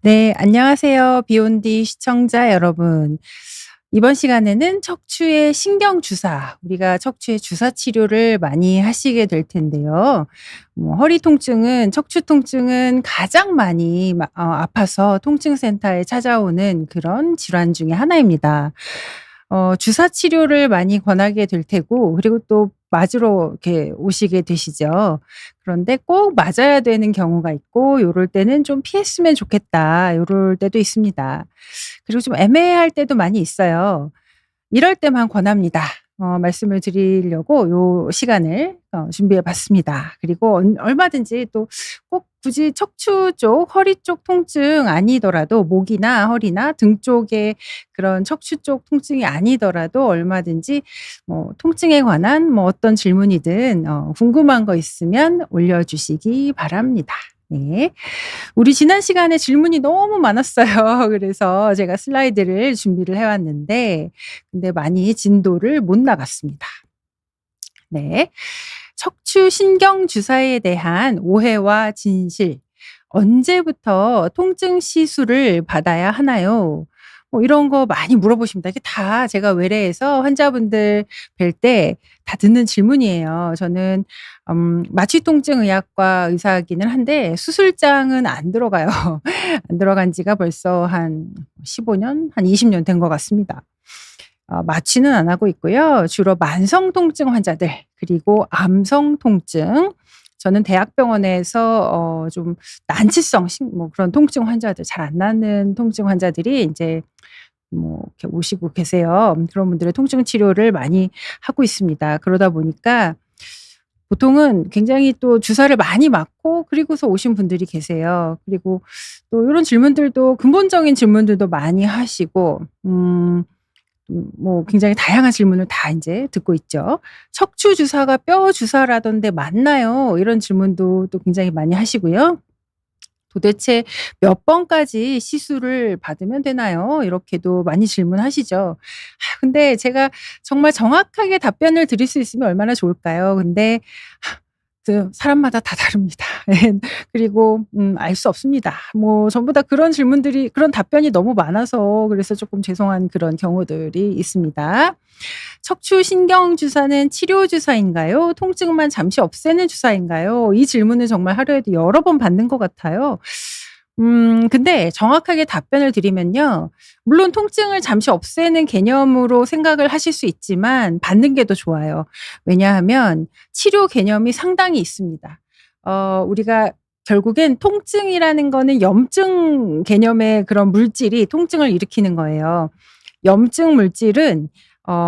네, 안녕하세요. 비욘디 시청자 여러분. 이번 시간에는 척추의 신경주사, 우리가 척추의 주사 치료를 많이 하시게 될 텐데요. 허리 통증은, 척추 통증은 가장 많이 아파서 통증센터에 찾아오는 그런 질환 중에 하나입니다. 주사 치료를 많이 권하게 될 테고, 그리고 또 맞으러 이렇게 오시게 되시죠. 그런데 꼭 맞아야 되는 경우가 있고, 요럴 때는 좀 피했으면 좋겠다, 요럴 때도 있습니다. 그리고 좀 애매할 때도 많이 있어요. 이럴 때만 권합니다. 말씀을 드리려고 요 시간을 준비해 봤습니다. 그리고 얼마든지 또 꼭 굳이 척추 쪽, 허리 쪽 통증 아니더라도 목이나 허리나 등 쪽에 그런 척추 쪽 통증이 아니더라도 얼마든지 통증에 관한 어떤 질문이든 궁금한 거 있으면 올려주시기 바랍니다. 네. 우리 지난 시간에 질문이 너무 많았어요. 그래서 제가 슬라이드를 준비를 해 왔는데 근데 많이 진도를 못 나갔습니다. 네. 척추 신경 주사에 대한 오해와 진실. 언제부터 통증 시술을 받아야 하나요? 이런 거 많이 물어보십니다. 이게 다 제가 외래에서 환자분들 뵐 때 다 듣는 질문이에요. 저는 마취통증의학과 의사이기는 한데 수술장은 안 들어가요. 안 들어간 지가 벌써 한 15 년, 한 20년 된 것 같습니다. 마취는 안 하고 있고요. 주로 만성 통증 환자들 그리고 암성 통증, 저는 대학병원에서 좀 난치성 그런 통증 환자들, 잘 안 낫는 통증 환자들이 인제 이렇게 오시고 계세요. 그런 분들의 통증 치료를 많이 하고 있습니다. 그러다 보니까 보통은 굉장히 또 주사를 많이 맞고 그리고서 오신 분들이 계세요. 그리고 또 요런 질문들도, 근본적인 질문들도 많이 하시고 굉장히 다양한 질문을 다 인제 듣고 있죠. "척추 주사가 뼈 주사라던데 맞나요?" 이런 질문도 또 굉장히 많이 하시고요. "도대체 몇 번까지 시술을 받으면 되나요?" 이렇게도 많이 질문하시죠. 근데 제가 정말 정확하게 답변을 드릴 수 있으면 얼마나 좋을까요? 근데 사람마다 다 다릅니다. 예. 그리고 알 수 없습니다. 전부 다 그런 질문들이, 그런 답변이 너무 많아서 그래서 쪼끔 죄송한 그런 경우들이 있습니다. 척추 신경 주사는 치료 주사인가요? 통증만 잠시 없애는 주사인가요? 이 질문을 정말 하루에도 여러 번 받는 것 같아요. 근데 정확하게 답변을 드리면요. 물론 통증을 잠시 없애는 개념으로 생각을 하실 수 있지만 받는 게 더 좋아요. 왜냐하면 치료 개념이 상당히 있습니다. 우리가 결국엔 통증이라는 거는 염증 개념의 그런 물질이 통증을 일으키는 거예요. 염증 물질은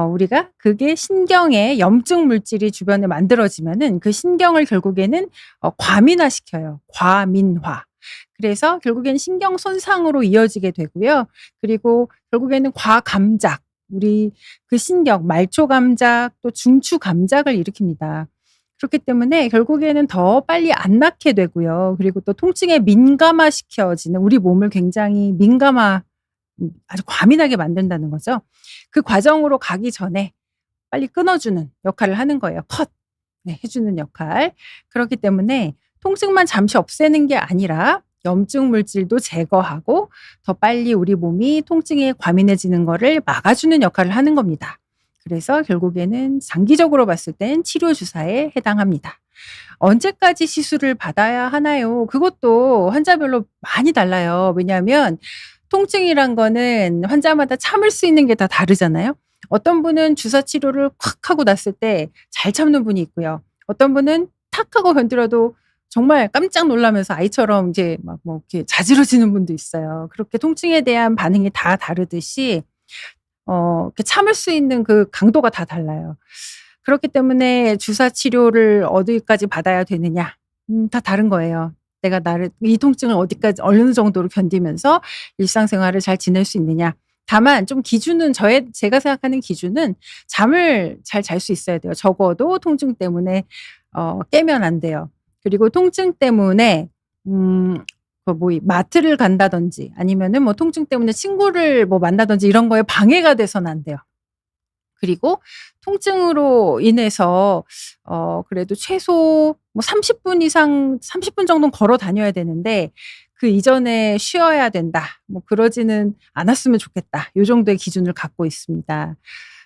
우리가 그게 신경에 염증 물질이 주변에 만들어지면은 그 신경을 결국에는 과민화시켜요. 과민화. 그래서 결국엔 신경 손상으로 이어지게 되고요. 그리고 결국에는 과감작, 우리 그 신경, 말초 감작 또 중추 감작을 일으킵니다. 그렇기 때문에 결국에는 더 빨리 안 낫게 되고요. 그리고 또 통증에 민감화시켜지는, 우리 몸을 굉장히 아주 과민하게 만든다는 거죠. 그 과정으로 가기 전에 빨리 끊어 주는 역할을 하는 거예요. 컷. 네, 해 주는 역할. 그렇기 때문에 통증만 잠시 없애는 게 아니라 염증 물질도 제거하고 더 빨리 우리 몸이 통증에 과민해지는 거를 막아 주는 역할을 하는 겁니다. 그래서 결국에는 장기적으로 봤을 땐 치료 주사에 해당합니다. 언제까지 시술을 받아야 하나요? 그것도 환자별로 많이 달라요. 왜냐하면 통증이란 거는 환자마다 참을 수 있는 게 다 다르잖아요. 어떤 분은 주사 치료를 콱 하고 났을 때 잘 참는 분이 있고요. 어떤 분은 탁 하고 건드려도 정말 깜짝 놀라면서 아이처럼 이제 이렇게 자지러지는 분도 있어요. 그렇게 통증에 대한 반응이 다 다르듯이 이렇게 참을 수 있는 그 강도가 다 달라요. 그렇기 때문에 주사 치료를 어디까지 받아야 되느냐, 다 다른 거예요. 내가 나를 이 통증을 어디까지 어느 정도로 견디면서 일상생활을 잘 지낼 수 있느냐. 다만 좀 기준은, 제가 생각하는 기준은 잠을 잘 잘 수 있어야 돼요. 적어도 통증 때문에 깨면 안 돼요. 그리고 통증 때문에 이 마트를 간다든지 아니면은 통증 때문에 친구를 만나든지 이런 거에 방해가 돼서는 안 돼요. 그리고 통증으로 인해서 그래도 최소 30분 이상, 30분 정도는 걸어 다녀야 되는데 그 이전에 쉬어야 된다. 뭐 그러지는 않았으면 좋겠다. 요 정도의 기준을 갖고 있습니다.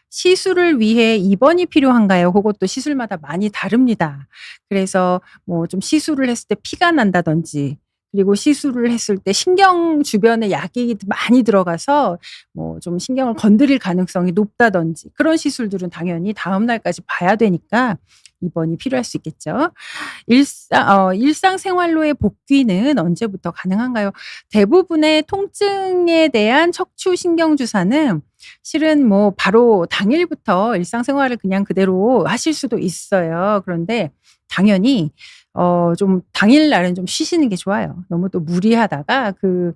시술을 위해 입원이 필요한가요? 그것도 시술마다 많이 다릅니다. 그래서 뭐 좀 시술을 했을 때 피가 난다든지 그리고 시술을 했을 때 신경 주변에 약이 많이 들어가서 뭐 좀 신경을 건드릴 가능성이 높다든지 그런 시술들은 당연히 다음 날까지 봐야 되니까 입원이 필요할 수 있겠죠. 일상생활로의 복귀는 언제부터 가능한가요? 대부분의 통증에 대한 척추 신경 주사는 실은 뭐 바로 당일부터 일상생활을 그냥 그대로 하실 수도 있어요. 그런데 당연히 좀 당일날은 좀 쉬시는 게 좋아요. 너무 또 무리하다가 그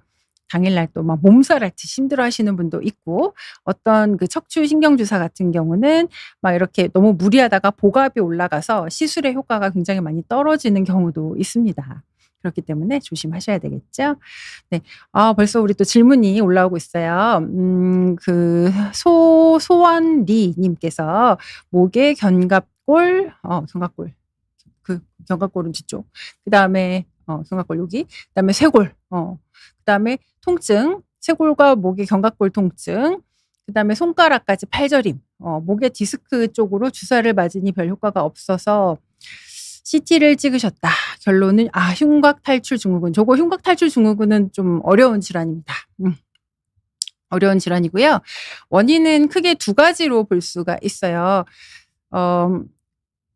당일날 또 막 몸살같이 힘들어하시는 분도 있고 어떤 그 척추 신경 주사 같은 경우는 막 이렇게 너무 무리하다가 복압이 올라가서 시술의 효과가 굉장히 많이 떨어지는 경우도 있습니다. 그렇기 때문에 조심하셔야 되겠죠. 네. 벌써 우리 또 질문이 올라오고 있어요. 그 소원리 님께서 목에 견갑골 견갑골 그 견갑골은 뒤쪽. 그다음에 견갑골 여기. 그다음에 쇄골. 그다음에 통증. 쇄골과 목의 견갑골 통증. 그다음에 손가락까지 팔저림. 목의 디스크 쪽으로 주사를 맞으니 별 효과가 없어서 CT를 찍으셨다. 결론은 흉곽 탈출 증후군. 저거 흉곽 탈출 증후군은 좀 어려운 질환입니다. 어려운 질환이고요. 원인은 크게 두 가지로 볼 수가 있어요.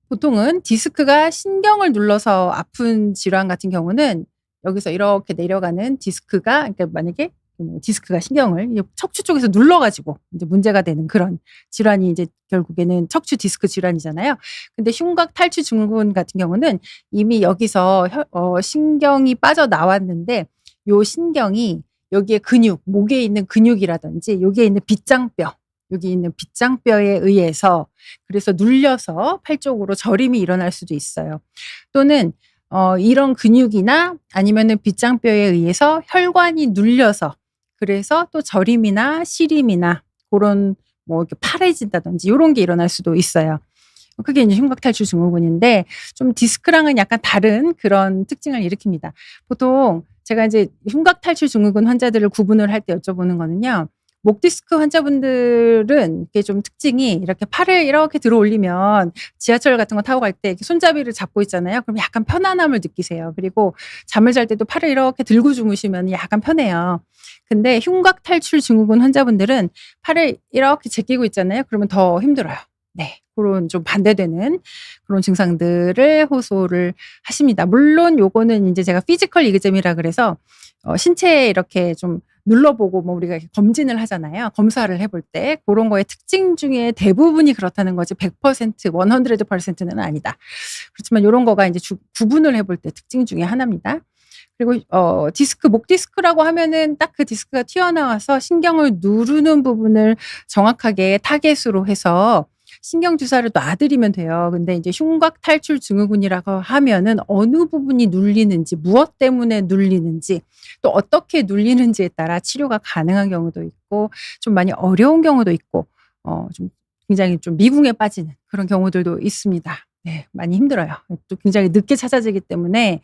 보통은 디스크가 신경을 눌러서 아픈 질환 같은 경우는 여기서 이렇게 내려가는 디스크가 그러니까 만약에 디스크가 신경을 척추 쪽에서 눌러가지고 이제 문제가 되는 그런 질환이 이제 결국에는 척추 디스크 질환이잖아요. 근데 흉곽 탈출 증후군 같은 경우는 이미 여기서 신경이 빠져나왔는데 요 신경이 여기에 근육, 목에 있는 근육이라든지 여기에 있는 빗장뼈 여기 있는 빗장뼈에 의해서 그래서 눌려서 팔 쪽으로 저림이 일어날 수도 있어요. 또는 이런 근육이나 아니면은 빗장뼈에 의해서 혈관이 눌려서 그래서 또 저림이나 시림이나 그런 뭐 이렇게 파래진다든지 요런 게 일어날 수도 있어요. 그게 이제 흉곽 탈출 증후군인데 좀 디스크랑은 약간 다른 그런 특징을 일으킵니다. 보통 제가 이제 흉곽 탈출 증후군 환자들을 구분을 할 때 여쭤보는 거는요. 목 디스크 환자분들은 이게 좀 특징이 이렇게 팔을 이렇게 들어 올리면 지하철 같은 거 타고 갈 때 손잡이를 잡고 있잖아요. 그럼 약간 편안함을 느끼세요. 그리고 잠을 잘 때도 팔을 이렇게 들고 주무시면 약간 편해요. 근데 흉곽 탈출 증후군 환자분들은 팔을 이렇게 제끼고 있잖아요. 그러면 더 힘들어요. 네. 그런 좀 반대되는 그런 증상들을 호소를 하십니다. 물론 요거는 이제 제가 피지컬 이그잼이라 그래서 신체에 이렇게 좀 눌러보고 뭐 우리가 검진을 하잖아요. 검사를 해볼 때 그런 거의 특징 중에 대부분이 그렇다는 거지 100%, 100%는 아니다. 그렇지만 이런 거가 이제 구분을 해볼 때 특징 중에 하나입니다. 그리고 디스크, 목 디스크라고 하면은 딱 그 디스크가 튀어나와서 신경을 누르는 부분을 정확하게 타겟으로 해서 신경 주사를 놔드리면 돼요. 근데 이제 흉곽 탈출 증후군이라고 하면은 어느 부분이 눌리는지, 무엇 때문에 눌리는지, 또 어떻게 눌리는지에 따라 치료가 가능한 경우도 있고, 좀 많이 어려운 경우도 있고, 좀 굉장히 좀 미궁에 빠지는 그런 경우들도 있습니다. 네, 많이 힘들어요. 또 굉장히 늦게 찾아지기 때문에,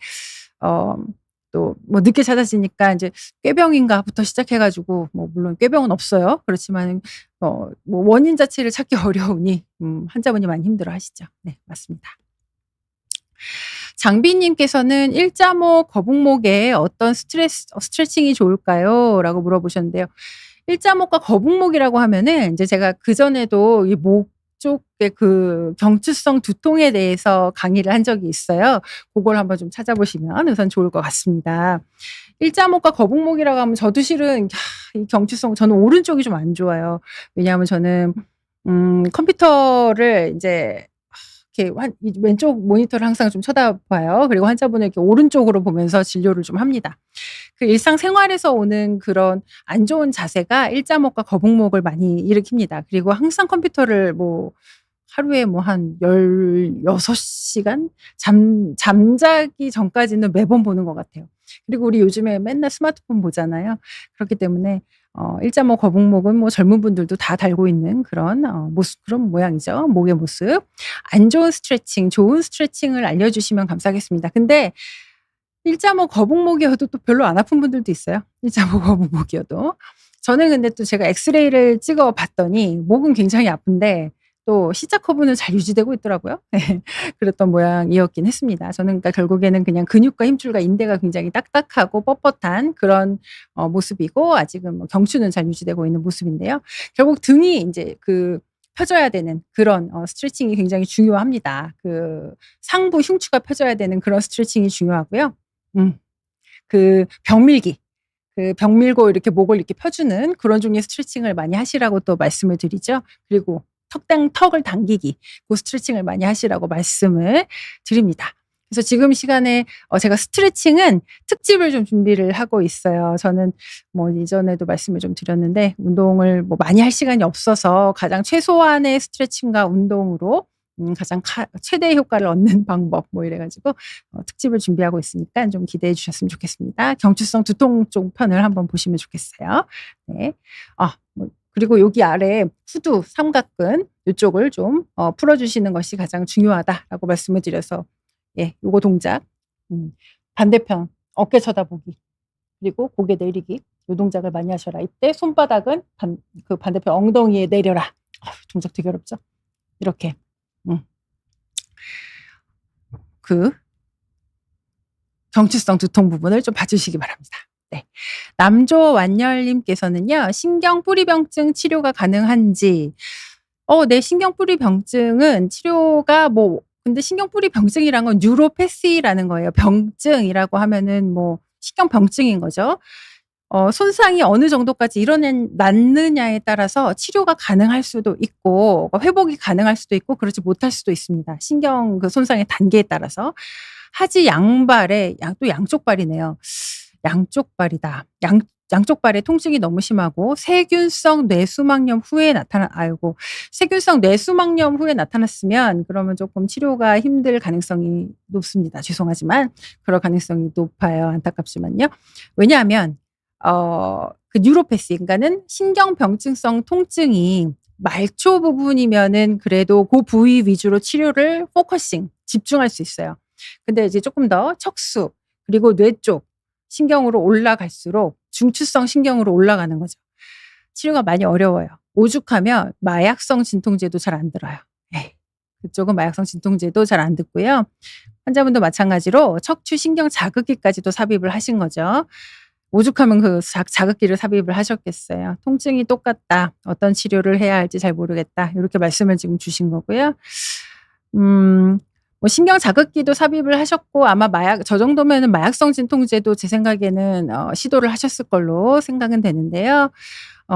또 뭐 늦게 찾아지니까 이제 꾀병인가부터 시작해가지고 뭐 물론 꾀병은 없어요. 그렇지만 뭐 원인 자체를 찾기 어려우니 환자분이 많이 힘들어하시죠. 네, 맞습니다. 장비님께서는 일자목, 거북목에 어떤 스트레칭이 좋을까요? 라고 물어보셨는데요. 일자목과 거북목이라고 하면은 이제 제가 그전에도 이 목 쪽의 그 경추성 두통에 대해서 강의를 한 적이 있어요. 그걸 한번 좀 찾아보시면 우선 좋을 것 같습니다. 일자목과 거북목이라고 하면 저도 실은 이 경추성 저는 오른쪽이 좀 안 좋아요. 왜냐하면 저는 컴퓨터를 이제 이렇게 왼쪽 모니터를 항상 좀 쳐다봐요. 그리고 환자분을 이렇게 오른쪽으로 보면서 진료를 좀 합니다. 그 일상생활에서 오는 그런 안 좋은 자세가 일자목과 거북목을 많이 일으킵니다. 그리고 항상 컴퓨터를 뭐 하루에 뭐 한 16시간 잠자기 전까지는 매번 보는 것 같아요. 그리고 우리 요즘에 맨날 스마트폰 보잖아요. 그렇기 때문에 일자목, 거북목은 뭐 젊은 분들도 다 달고 있는 그런 모습, 그런 모양이죠. 목의 모습. 안 좋은 스트레칭, 좋은 스트레칭을 알려주시면 감사하겠습니다. 근데 일자목 거북목이어도 또 별로 안 아픈 분들도 있어요. 일자목 거북목이어도. 저는 근데 또 제가 엑스레이를 찍어 봤더니 목은 굉장히 아픈데 또 C자 커브는 잘 유지되고 있더라고요. 네. 그랬던 모양이었긴 했습니다. 저는 그러니까 결국에는 그냥 근육과 힘줄과 인대가 굉장히 딱딱하고 뻣뻣한 그런 모습이고 아직은 뭐 경추는 잘 유지되고 있는 모습인데요. 결국 등이 인제 그 펴져야 되는 그런 스트레칭이 굉장히 중요합니다. 그 상부 흉추가 펴져야 되는 그런 스트레칭이 중요하고요. 그 벽 밀기. 그 벽 밀고 이렇게 목을 이렇게 펴주는 그런 종류의 스트레칭을 많이 하시라고 또 말씀을 드리죠. 그리고 턱을 당기기. 그 스트레칭을 많이 하시라고 말씀을 드립니다. 그래서 지금 시간에 제가 스트레칭은 특집을 좀 준비를 하고 있어요. 저는 뭐 이전에도 말씀을 좀 드렸는데 운동을 뭐 많이 할 시간이 없어서 가장 최소한의 스트레칭과 운동으로 가장 최대의 효과를 얻는 방법 뭐 이래 가지고 특집을 준비하고 있으니까 좀 기대해 주셨으면 좋겠습니다. 경추성 두통 쪽 편을 한번 보시면 좋겠어요. 네. 뭐 그리고 여기 아래 후두, 삼각근 요쪽을 좀 풀어 주시는 것이 가장 중요하다라고 말씀을 드려서 예, 요거 동작 반대편 어깨 쳐다보기 그리고 고개 내리기 요 동작을 많이 하셔라. 이때 손바닥은 그 반대편 엉덩이에 내려라. 동작 되게 어렵죠? 이렇게 그 경추성 두통 부분을 좀 봐주시기 바랍니다. 네. 남조완열님께서는요. 신경뿌리병증 치료가 가능한지. 네. 신경뿌리병증은 치료가 뭐 근데 신경뿌리병증이란 건 뉴로패시라는 거예요. 병증이라고 하면은 뭐 신경병증인 거죠. 손상이 어느 정도까지 일어났느냐에 따라서 치료가 가능할 수도 있고 회복이 가능할 수도 있고 그렇지 못할 수도 있습니다. 신경 그 손상의 단계에 따라서. 하지 양발에 또 양쪽 발이네요. 양쪽 발이다. 양쪽 발에 통증이 너무 심하고 세균성 뇌수막염 후에 세균성 뇌수막염 후에 나타났으면 그러면 조금 치료가 힘들 가능성이 높습니다. 죄송하지만 그럴 가능성이 높아요. 안타깝지만요. 왜냐하면 그 뉴로패시 그러니까는 신경병증성 통증이 말초 부분이면은 그래도 그 부위 위주로 치료를 집중할 수 있어요. 근데 이제 조금 더 척수 그리고 뇌 쪽 신경으로 올라갈수록 중추성 신경으로 올라가는 거죠. 치료가 많이 어려워요. 오죽하면 마약성 진통제도 잘 안 들어요. 그쪽은 마약성 진통제도 잘 안 듣고요. 환자분도 마찬가지로 척추 신경 자극기까지도 삽입을 하신 거죠. 오죽하면 그 자극기를 삽입을 하셨겠어요. 통증이 똑같다. 어떤 치료를 해야 할지 잘 모르겠다. 이렇게 말씀을 지금 주신 거고요. 뭐 신경 자극기도 삽입을 하셨고 아마 저 정도면은 마약성 진통제도 제 생각에는 시도를 하셨을 걸로 생각은 되는데요.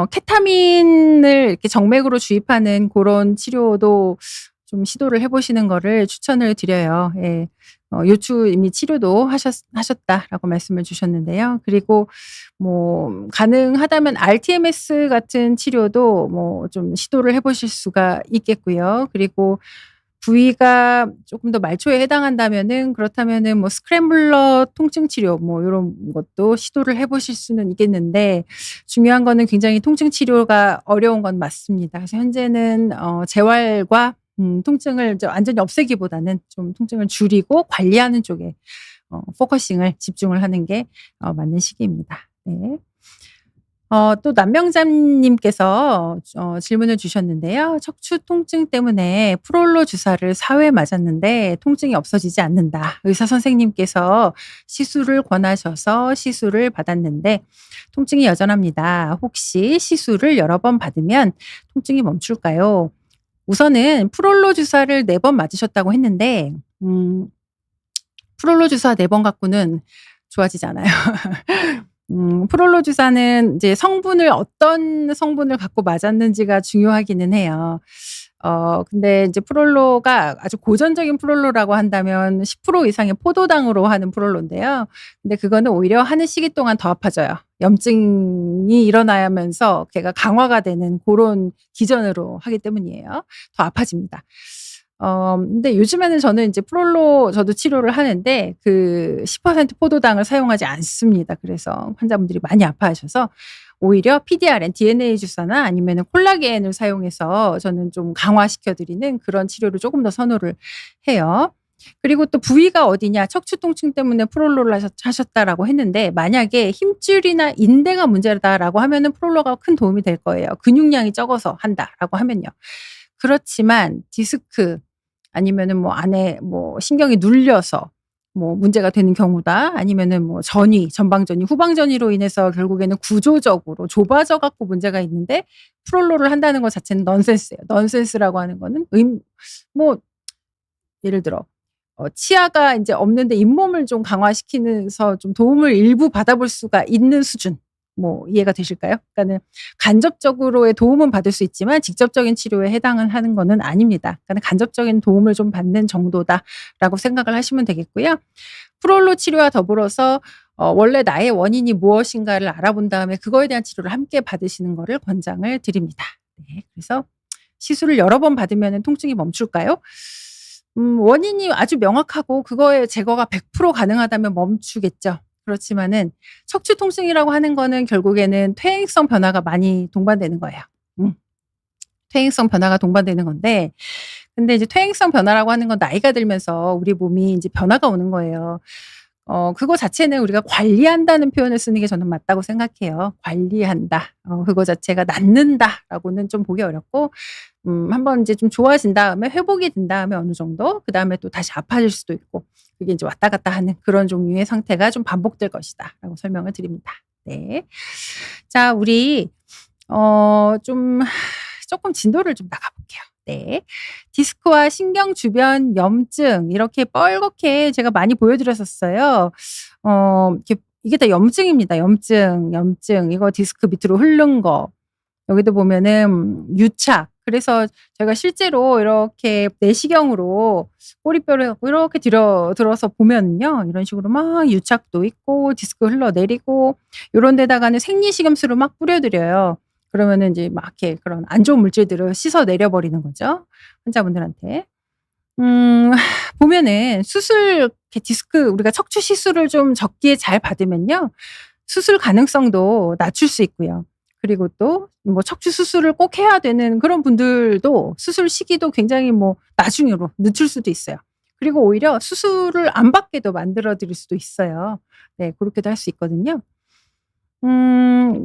케타민을 이렇게 정맥으로 주입하는 그런 치료도 좀 시도를 해보시는 거를 추천을 드려요. 예. 요추 이미 치료도 하셨다라고 말씀을 주셨는데요. 그리고 뭐 가능하다면 RTMS 같은 치료도 뭐 좀 시도를 해보실 수가 있겠고요. 그리고 부위가 조금 더 말초에 해당한다면은 그렇다면은 뭐 스크램블러 통증 치료 뭐 요런 것도 시도를 해보실 수는 있겠는데 중요한 거는 굉장히 통증 치료가 어려운 건 맞습니다. 그래서 현재는 재활과 통증을 이제 완전히 없애기보다는 좀 통증을 줄이고 관리하는 쪽에 포커싱을 집중을 하는 게 맞는 시기입니다. 네. 또 남명잠님께서 질문을 주셨는데요. 척추 통증 때문에 프롤로 주사를 4회 맞았는데 통증이 없어지지 않는다. 의사 선생님께서 시술을 권하셔서 시술을 받았는데 통증이 여전합니다. 혹시 시술을 여러 번 받으면 통증이 멈출까요? 우선은 프롤로 주사를 4번 맞으셨다고 했는데 프롤로 주사 4번 갖고는 좋아지지 않아요. 프롤로 주사는 이제 어떤 성분을 갖고 맞았는지가 중요하기는 해요. 근데 이제 프롤로가 아주 고전적인 프롤로라고 한다면 10% 이상의 포도당으로 하는 프롤로인데요. 근데 그거는 오히려 하는 시기 동안 더 아파져요. 염증이 일어나면서 걔가 강화가 되는 그런 기전으로 하기 때문이에요. 더 아파집니다. 근데 요즘에는 저는 이제 프롤로 저도 치료를 하는데 그 10% 포도당을 사용하지 않습니다. 그래서 환자분들이 많이 아파하셔서 오히려 PDRN, DNA 주사나 아니면은 콜라겐을 사용해서 저는 좀 강화시켜 드리는 그런 치료를 조금 더 선호를 해요. 그리고 또 부위가 어디냐 척추 통증 때문에 프롤로를 하셨다라고 했는데 만약에 힘줄이나 인대가 문제다라고 하면은 프롤로가 큰 도움이 될 거예요. 근육량이 적어서 한다라고 하면요. 그렇지만 디스크 아니면은 뭐 안에 뭐 신경이 눌려서 뭐 문제가 되는 경우다. 아니면은 뭐 전이, 전방전이, 후방전이로 인해서 결국에는 구조적으로 좁아져 갖고 문제가 있는데 프롤로를 한다는 것 자체는 넌센스예요. 넌센스라고 하는 거는 뭐 예를 들어 치아가 인제 없는데 잇몸을 좀 강화시키면서 좀 도움을 일부 받아볼 수가 있는 수준. 뭐 이해가 되실까요? 그러니까는 간접적으로의 도움은 받을 수 있지만 직접적인 치료에 해당을 하는 거는 아닙니다. 그러니까는 '간접적인 도움을 좀 받는 정도다.'라고 생각을 하시면 되겠고요. 프롤로 치료와 더불어서 원래 나의 원인이 무엇인가를 알아본 다음에 그거에 대한 치료를 함께 받으시는 거를 권장을 드립니다. 네. 그래서 시술을 여러 번 받으면은 통증이 멈출까요? 원인이 아주 명확하고 그거의 제거가 100% 가능하다면 멈추겠죠. 그렇지만은 척추 통증이라고 하는 거는 결국에는 퇴행성 변화가 많이 동반되는 거예요. 퇴행성 변화가 동반되는 건데 근데 이제 퇴행성 변화라고 하는 건 나이가 들면서 우리 몸이 인제 변화가 오는 거예요. 그거 자체는 우리가 관리한다는 표현을 쓰는 게 저는 맞다고 생각해요. 관리한다. 그거 자체가 낫는다라고는 좀 보기 어렵고 한번 인제 좀 좋아진 다음에 회복이 된 다음에 어느 정도 그다음에 또 다시 아파질 수도 있고 그게 인제 왔다 갔다 하는 그런 종류의 상태가 좀 반복될 것이다라고 설명을 드립니다. 네. 자 우리 좀 쪼끔 진도를 좀 나가 볼게요. 네. 디스크와 신경 주변 염증 이렇게 뻘겋게 제가 많이 보여 드렸었어요. 이게 다 염증입니다. 염증. 이거 디스크 밑으로 흐른 거. 여기도 보면은 유착. 그래서 제가 실제로 이렇게 내시경으로 꼬리뼈를 갖고 이렇게 들어서 보면은요. 이런 식으로 막 유착도 있고 디스크 흘러내리고 요런 데다가는 생리식염수를 막 뿌려 드려요. 그러면은 인제 막 이렇게 그런 안 좋은 물질들을 씻어 내려 버리는 거죠, 환자분들한테. 음 보면은 수술 이렇게 디스크 우리가 척추 시술을 좀 적기에 잘 받으면요. 수술 가능성도 낮출 수 있고요. 그리고 또 뭐 척추 수술을 꼭 해야 되는 그런 분들도 수술 시기도 굉장히 뭐 나중으로 늦출 수도 있어요. 그리고 오히려 수술을 안 받게도 만들어 드릴 수도 있어요. 네 고렇게도 할 수 있거든요.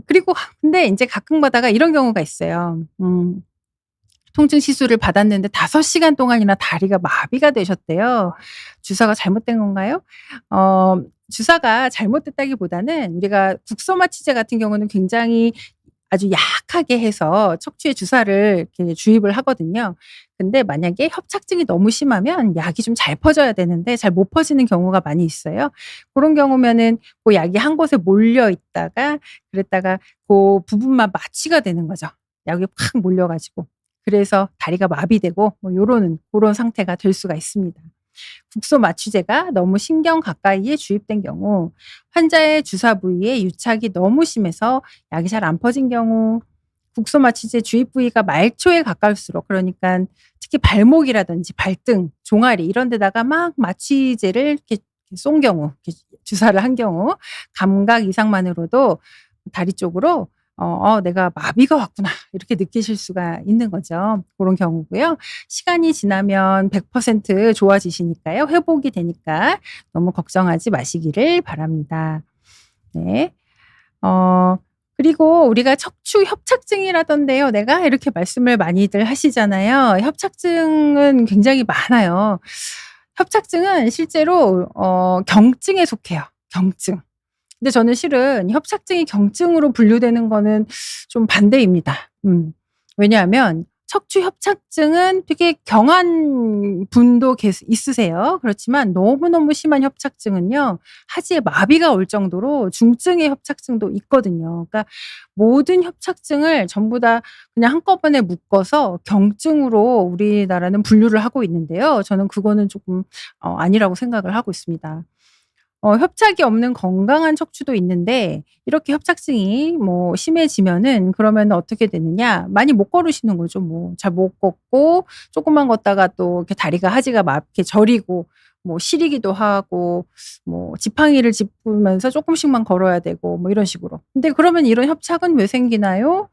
그리고 근데 인제 가끔 가다가 이런 경우가 있어요. 통증 시술을 받았는데 5 시간 동안이나 다리가 마비가 되셨대요. 주사가 잘못된 건가요? 주사가 잘못됐다기보다는 우리가 국소마취제 같은 경우는 굉장히 아주 약하게 해서 척추에 주사를 이렇게 주입을 하거든요. 근데 만약에 협착증이 너무 심하면 약이 좀 잘 퍼져야 되는데 잘 못 퍼지는 경우가 많이 있어요. 고런 경우면은 고 약이 한 곳에 몰려 있다가 그랬다가 고 부분만 마취가 되는 거죠. 약이 팍 몰려 가지고. 그래서 다리가 마비되고 뭐 요런 고런 상태가 될 수가 있습니다. 국소 마취제가 너무 신경 가까이에 주입된 경우, 환자의 주사 부위에 유착이 너무 심해서 약이 잘 안 퍼진 경우, 국소 마취제 주입 부위가 말초에 가까울수록 그러니깐 특히 발목이라든지 발등, 종아리 이런 데다가 막 마취제를 이렇게 쏜 경우, 이렇게 주사를 한 경우 감각 이상만으로도 다리 쪽으로 '내가 마비가 왔구나.' 이렇게 느끼실 수가 있는 거죠. 고런 경우고요. 시간이 지나면 100% 좋아지시니까요. 회복이 되니까 너무 걱정하지 마시기를 바랍니다. 네. 그리고 우리가 척추 협착증이라던데요 내가 이렇게 말씀을 많이들 하시잖아요. 협착증은 굉장히 많아요. 협착증은 실제로 경증에 속해요, 경증. 근데 저는 실은 협착증이 경증으로 분류되는 거는 좀 반대입니다. 왜냐하면 척추 협착증은 되게 경한 분도 있으세요. 그렇지만 너무너무 심한 협착증은요. 하지에 마비가 올 정도로 중증의 협착증도 있거든요. 그러니까 모든 협착증을 전부 다 그냥 한꺼번에 묶어서 경증으로 우리나라는 분류를 하고 있는데요. 저는 그거는 조금 아니라고 생각을 하고 있습니다. 협착이 없는 건강한 척추도 있는데 이렇게 협착증이 뭐 심해지면은 그러면은 어떻게 되느냐. 많이 못 걸으시는 거죠 뭐. 잘 못 걷고 쪼끔만 걷다가 또 이렇게 다리가 하지가 이렇게 저리고 뭐 시리기도 하고 뭐 지팡이를 짚으면서 쪼끔씩만 걸어야 되고 뭐 이런 식으로. 근데 그러면 이런 협착은 왜 생기나요?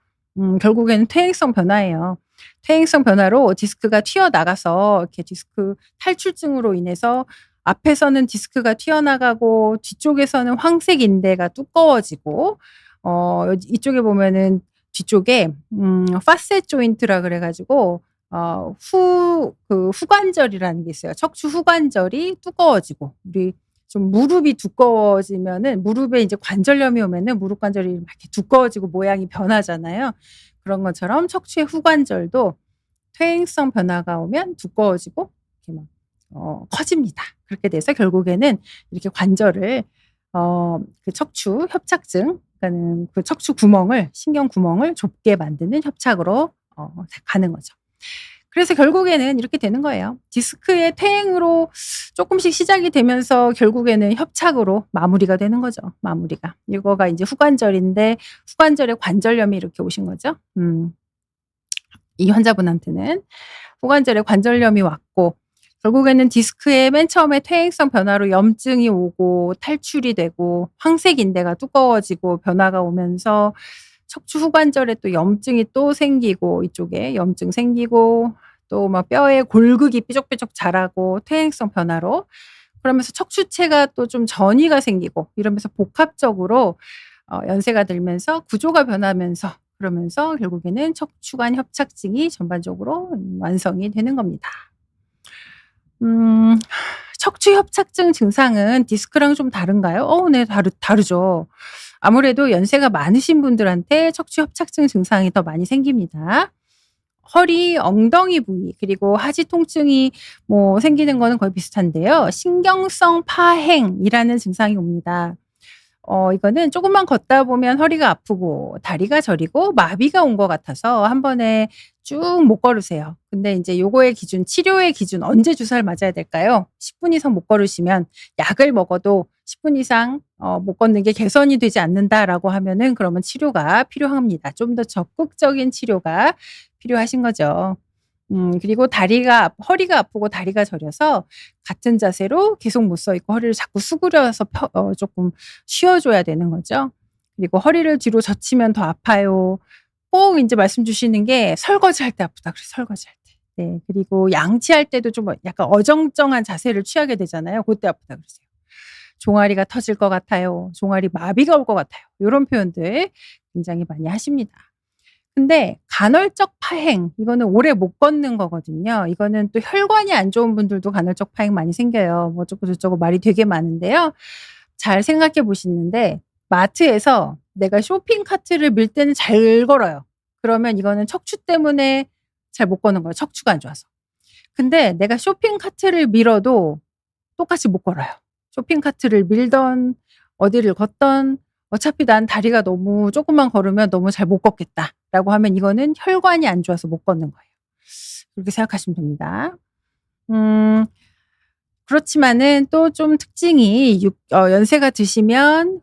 결국에는 퇴행성 변화예요. 퇴행성 변화로 디스크가 튀어나가서 이렇게 디스크 탈출증으로 인해서 앞에서는 디스크가 튀어나가고 뒤쪽에서는 황색 인대가 두꺼워지고 이쪽에 보면은 뒤쪽에 파셋 조인트라 그래 가지고 후관절이라는 게 있어요. 척추 후관절이 두꺼워지고 우리 좀 무릎이 두꺼워지면은 무릎에 이제 관절염이 오면은 무릎 관절이 막 이렇게 두꺼워지고 모양이 변하잖아요. 그런 것처럼 척추의 후관절도 퇴행성 변화가 오면 두꺼워지고 이렇게 막 커집니다. 그렇게 돼서 결국에는 이렇게 관절을 그 척추 협착증, 그러니까는 그 척추 구멍을 신경 구멍을 좁게 만드는 협착으로 가는 거죠. 그래서 결국에는 이렇게 되는 거예요. 디스크의 퇴행으로 조금씩 시작이 되면서 결국에는 협착으로 마무리가 되는 거죠. 마무리가. 이거가 이제 후관절인데 후관절에 관절염이 이렇게 오신 거죠. 이 환자분한테는 후관절에 관절염이 왔고 결국에는 디스크에 맨 처음에 퇴행성 변화로 염증이 오고 탈출이 되고 황색 인대가 두꺼워지고 변화가 오면서 척추 후관절에 또 염증이 또 생기고 이쪽에 염증 생기고 또 막 뼈에 골극이 삐죽삐죽 자라고 퇴행성 변화로 그러면서 척추체가 또 좀 전이가 생기고 이러면서 복합적으로 연세가 들면서 구조가 변하면서 그러면서 결국에는 척추관 협착증이 전반적으로 완성이 되는 겁니다. 척추 협착증 증상은 디스크랑 좀 다른가요? 네, 다르죠. 아무래도 연세가 많으신 분들한테 척추 협착증 증상이 더 많이 생깁니다. 허리, 엉덩이 부위 그리고 하지 통증이 생기는 거는 거의 비슷한데요. 신경성 파행이라는 증상이 옵니다. 이거는 조금만 걷다 보면 허리가 아프고 다리가 저리고 마비가 온 것 같아서 한 번에 쭉 못 걸으세요. 근데 인제 요거의 기준, 치료의 기준 언제 주사를 맞아야 될까요? 10분 이상 못 걸으시면 약을 먹어도 10분 이상 못 걷는 게 개선이 되지 않는다라고 하면은 그러면 치료가 필요합니다. 좀 더 적극적인 치료가 필요하신 거죠. 그리고 허리가 아프고 다리가 저려서 같은 자세로 계속 못 서 있고 허리를 자꾸 수그려서 조금 쉬어 줘야 되는 거죠. 그리고 허리를 뒤로 젖히면 더 아파요. 꼭 인제 말씀 주시는 게 "설거지할 때 아프다." 그래요, 설거지할 때. 네. 그리고 양치할 때도 좀 약간 어정쩡한 자세를 취하게 되잖아요. 고때 아프다 그러세요. "종아리가 터질 것 같아요." "종아리 마비가 올 것 같아요." 요런 표현들 굉장히 많이 하십니다. 근데 간헐적 파행 이거는 오래 못 걷는 거거든요. 이거는 또 혈관이 안 좋은 분들도 간헐적 파행 많이 생겨요. 뭐 어쩌고 저쩌고 말이 되게 많은데요. 잘 생각해 보시는데 마트에서 내가 쇼핑 카트를 밀 때는 잘 걸어요. 그러면 이거는 척추 때문에 잘 못 걷는 거예요, 척추가 안 좋아서. 근데 내가 쇼핑 카트를 밀어도 똑같이 못 걸어요. 쇼핑 카트를 밀든 어디를 걷든 어차피 '난 다리가 너무 쪼끔만 걸으면 너무 잘 못 걷겠다.'라고 하면 이거는 혈관이 안 좋아서 못 걷는 거예요. 그렇게 생각하시면 됩니다. 음 그렇지만은 또 좀 특징이 연세가 드시면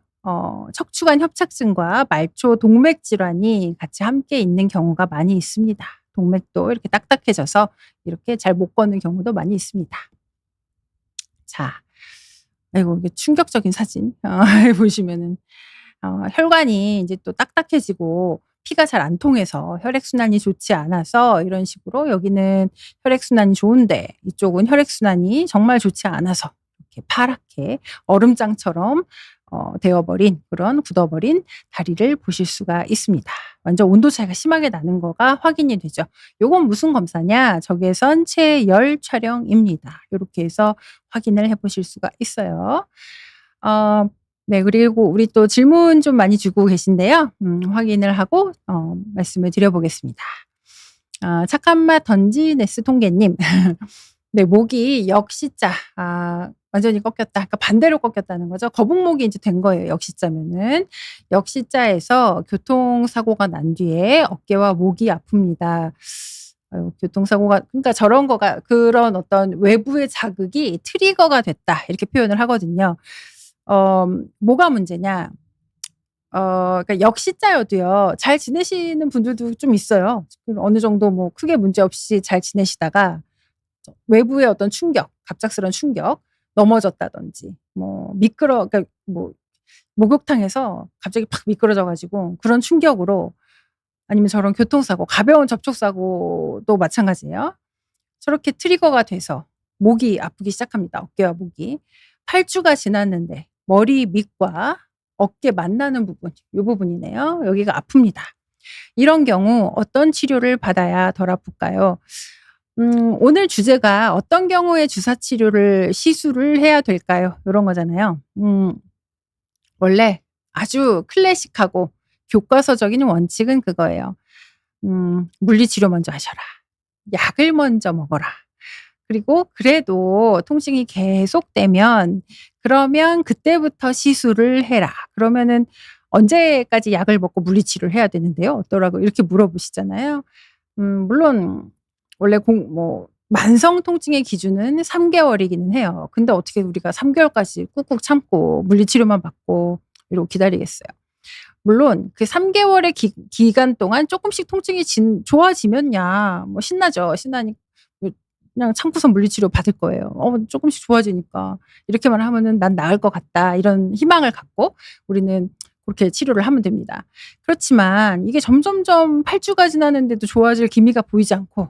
척추관 협착증과 말초 동맥 질환이 같이 함께 있는 경우가 많이 있습니다. 동맥도 이렇게 딱딱해져서 이렇게 잘 못 걷는 경우도 많이 있습니다. 자. 아이고 이게 충격적인 사진 보시면은 혈관이 인제 또 딱딱해지고 피가 잘 안 통해서 혈액순환이 좋지 않아서 이런 식으로 여기는 혈액순환이 좋은데 이쪽은 혈액순환이 정말 좋지 않아서 이렇게 파랗게 얼음장처럼 되어 버린 그런 굳어버린 다리를 보실 수가 있습니다. 완전 온도 차이가 심하게 나는 거가 확인이 되죠. 요건 무슨 검사냐? 적외선 체열 촬영입니다. 요렇게 해서 확인을 해 보실 수가 있어요. 네, 그리고 우리 또 질문 좀 많이 주고 계신데요. 확인을 하고 말씀을 드려 보겠습니다. 착한 맛 던지네스 통계님. 네, 목이 역시자 완전히 꺾였다. 그러니까 반대로 꺾였다는 거죠. 거북목이 인제 된 거예요, 역시자면은. 역시자에서 교통사고가 난 뒤에 어깨와 목이 아픕니다. 아유, 교통사고가 그러니까 저런 거가 그런 어떤 외부의 자극이 트리거가 됐다 이렇게 표현을 하거든요. 뭐가 문제냐? 그러니까 역시자여도요. 잘 지내시는 분들도 좀 있어요. 어느 정도 뭐 크게 문제 없이 잘 지내시다가 외부의 어떤 충격, 갑작스러운 충격, 넘어졌다든지 그러니까 목욕탕에서 갑자기 팍 미끄러져 가지고 그런 충격으로 아니면 저런 교통사고, 가벼운 접촉사고도 마찬가지예요. 저렇게 트리거가 돼서 목이 아프기 시작합니다. 어깨와 목이. 8주가 지났는데 머리 밑과 어깨 만나는 부분, 요 부분이네요. 여기가 아픕니다. 이런 경우 어떤 치료를 받아야 덜 아플까요? 오늘 주제가 어떤 경우에 주사 치료를 시술을 해야 될까요? 요런 거잖아요. 원래 아주 클래식하고 교과서적인 원칙은 그거예요. 물리치료 먼저 하셔라. 약을 먼저 먹어라. 그리고 그래도 통증이 계속되면 그러면 그때부터 시술을 해라. 그러면은 언제까지 약을 먹고 물리치료를 해야 되는데요? 어떠라고 이렇게 물어보시잖아요. 물론 원래 만성 통증의 기준은 3개월이기는 해요. 근데 어떻게 우리가 3개월까지 꾹꾹 참고 물리치료만 받고 이러고 기다리겠어요. 물론 그 3개월의 기간 동안 조금씩 통증이 좋아지면야 뭐 신나죠. 신나니 그냥 참고서 물리치료 받을 거예요. 조금씩 좋아지니까. 이렇게만 하면은 '난 나을 것 같다.' 이런 희망을 갖고 우리는 그렇게 치료를 하면 됩니다. 그렇지만 이게 점점점 8주가 지났는데도 좋아질 기미가 보이지 않고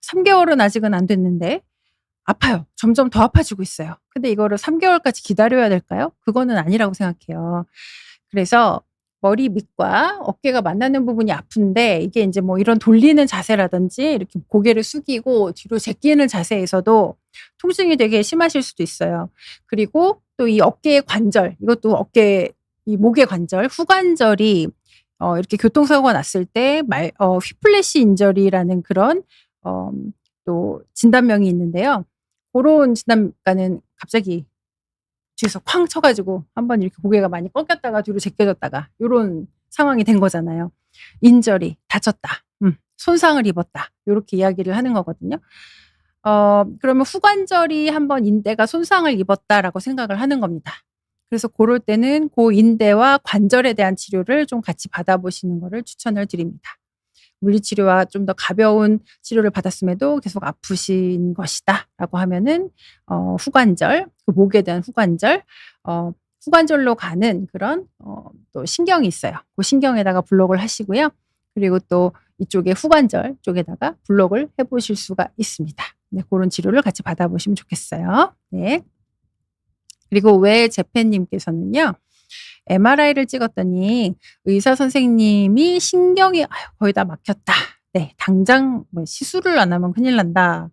3개월은 아직은 안 됐는데 아파요. 점점 더 아파지고 있어요. 근데 이거를 3개월까지 기다려야 될까요? 그거는 아니라고 생각해요. 그래서 머리 밑과 어깨가 만나는 부분이 아픈데 이게 인제 뭐 이런 돌리는 자세라든지 이렇게 고개를 숙이고 뒤로 제끼는 자세에서도 통증이 되게 심하실 수도 있어요. 그리고 또 이 어깨의 관절, 이것도 이 목의 관절, 후관절이 이렇게 교통사고가 났을 때 휘플래시 인저리라는 그런 또 진단명이 있는데요. 고런 진단가는 갑자기 뒤에서 쾅 쳐 가지고 한번 이렇게 고개가 많이 꺾였다가 뒤로 제껴졌다가 요런 상황이 된 거잖아요. 인절이 다쳤다. 손상을 입었다. 요렇게 이야기를 하는 거거든요. 그러면 후관절이 한번 인대가 손상을 입었다라고 생각을 하는 겁니다. 그래서 고럴 때는 고 인대와 관절에 대한 치료를 좀 같이 받아보시는 거를 추천을 드립니다. 물리치료와 좀 더 가벼운 치료를 받았음에도 계속 아프신 것이다라고 하면은 후관절, 그 목에 대한 후관절, 후관절로 가는 그런 또 신경이 있어요. 그 신경에다가 블록을 하시고요. 그리고 또 이쪽에 후관절 쪽에다가 블록을 해 보실 수가 있습니다. 네, 고런 치료를 같이 받아보시면 좋겠어요. 네. 그리고 외재팬님께서는요. MRI를 찍었더니 의사 선생님이 "신경이 거의 다 막혔다. 네, 당장 뭐 시술을 안 하면 큰일 난다."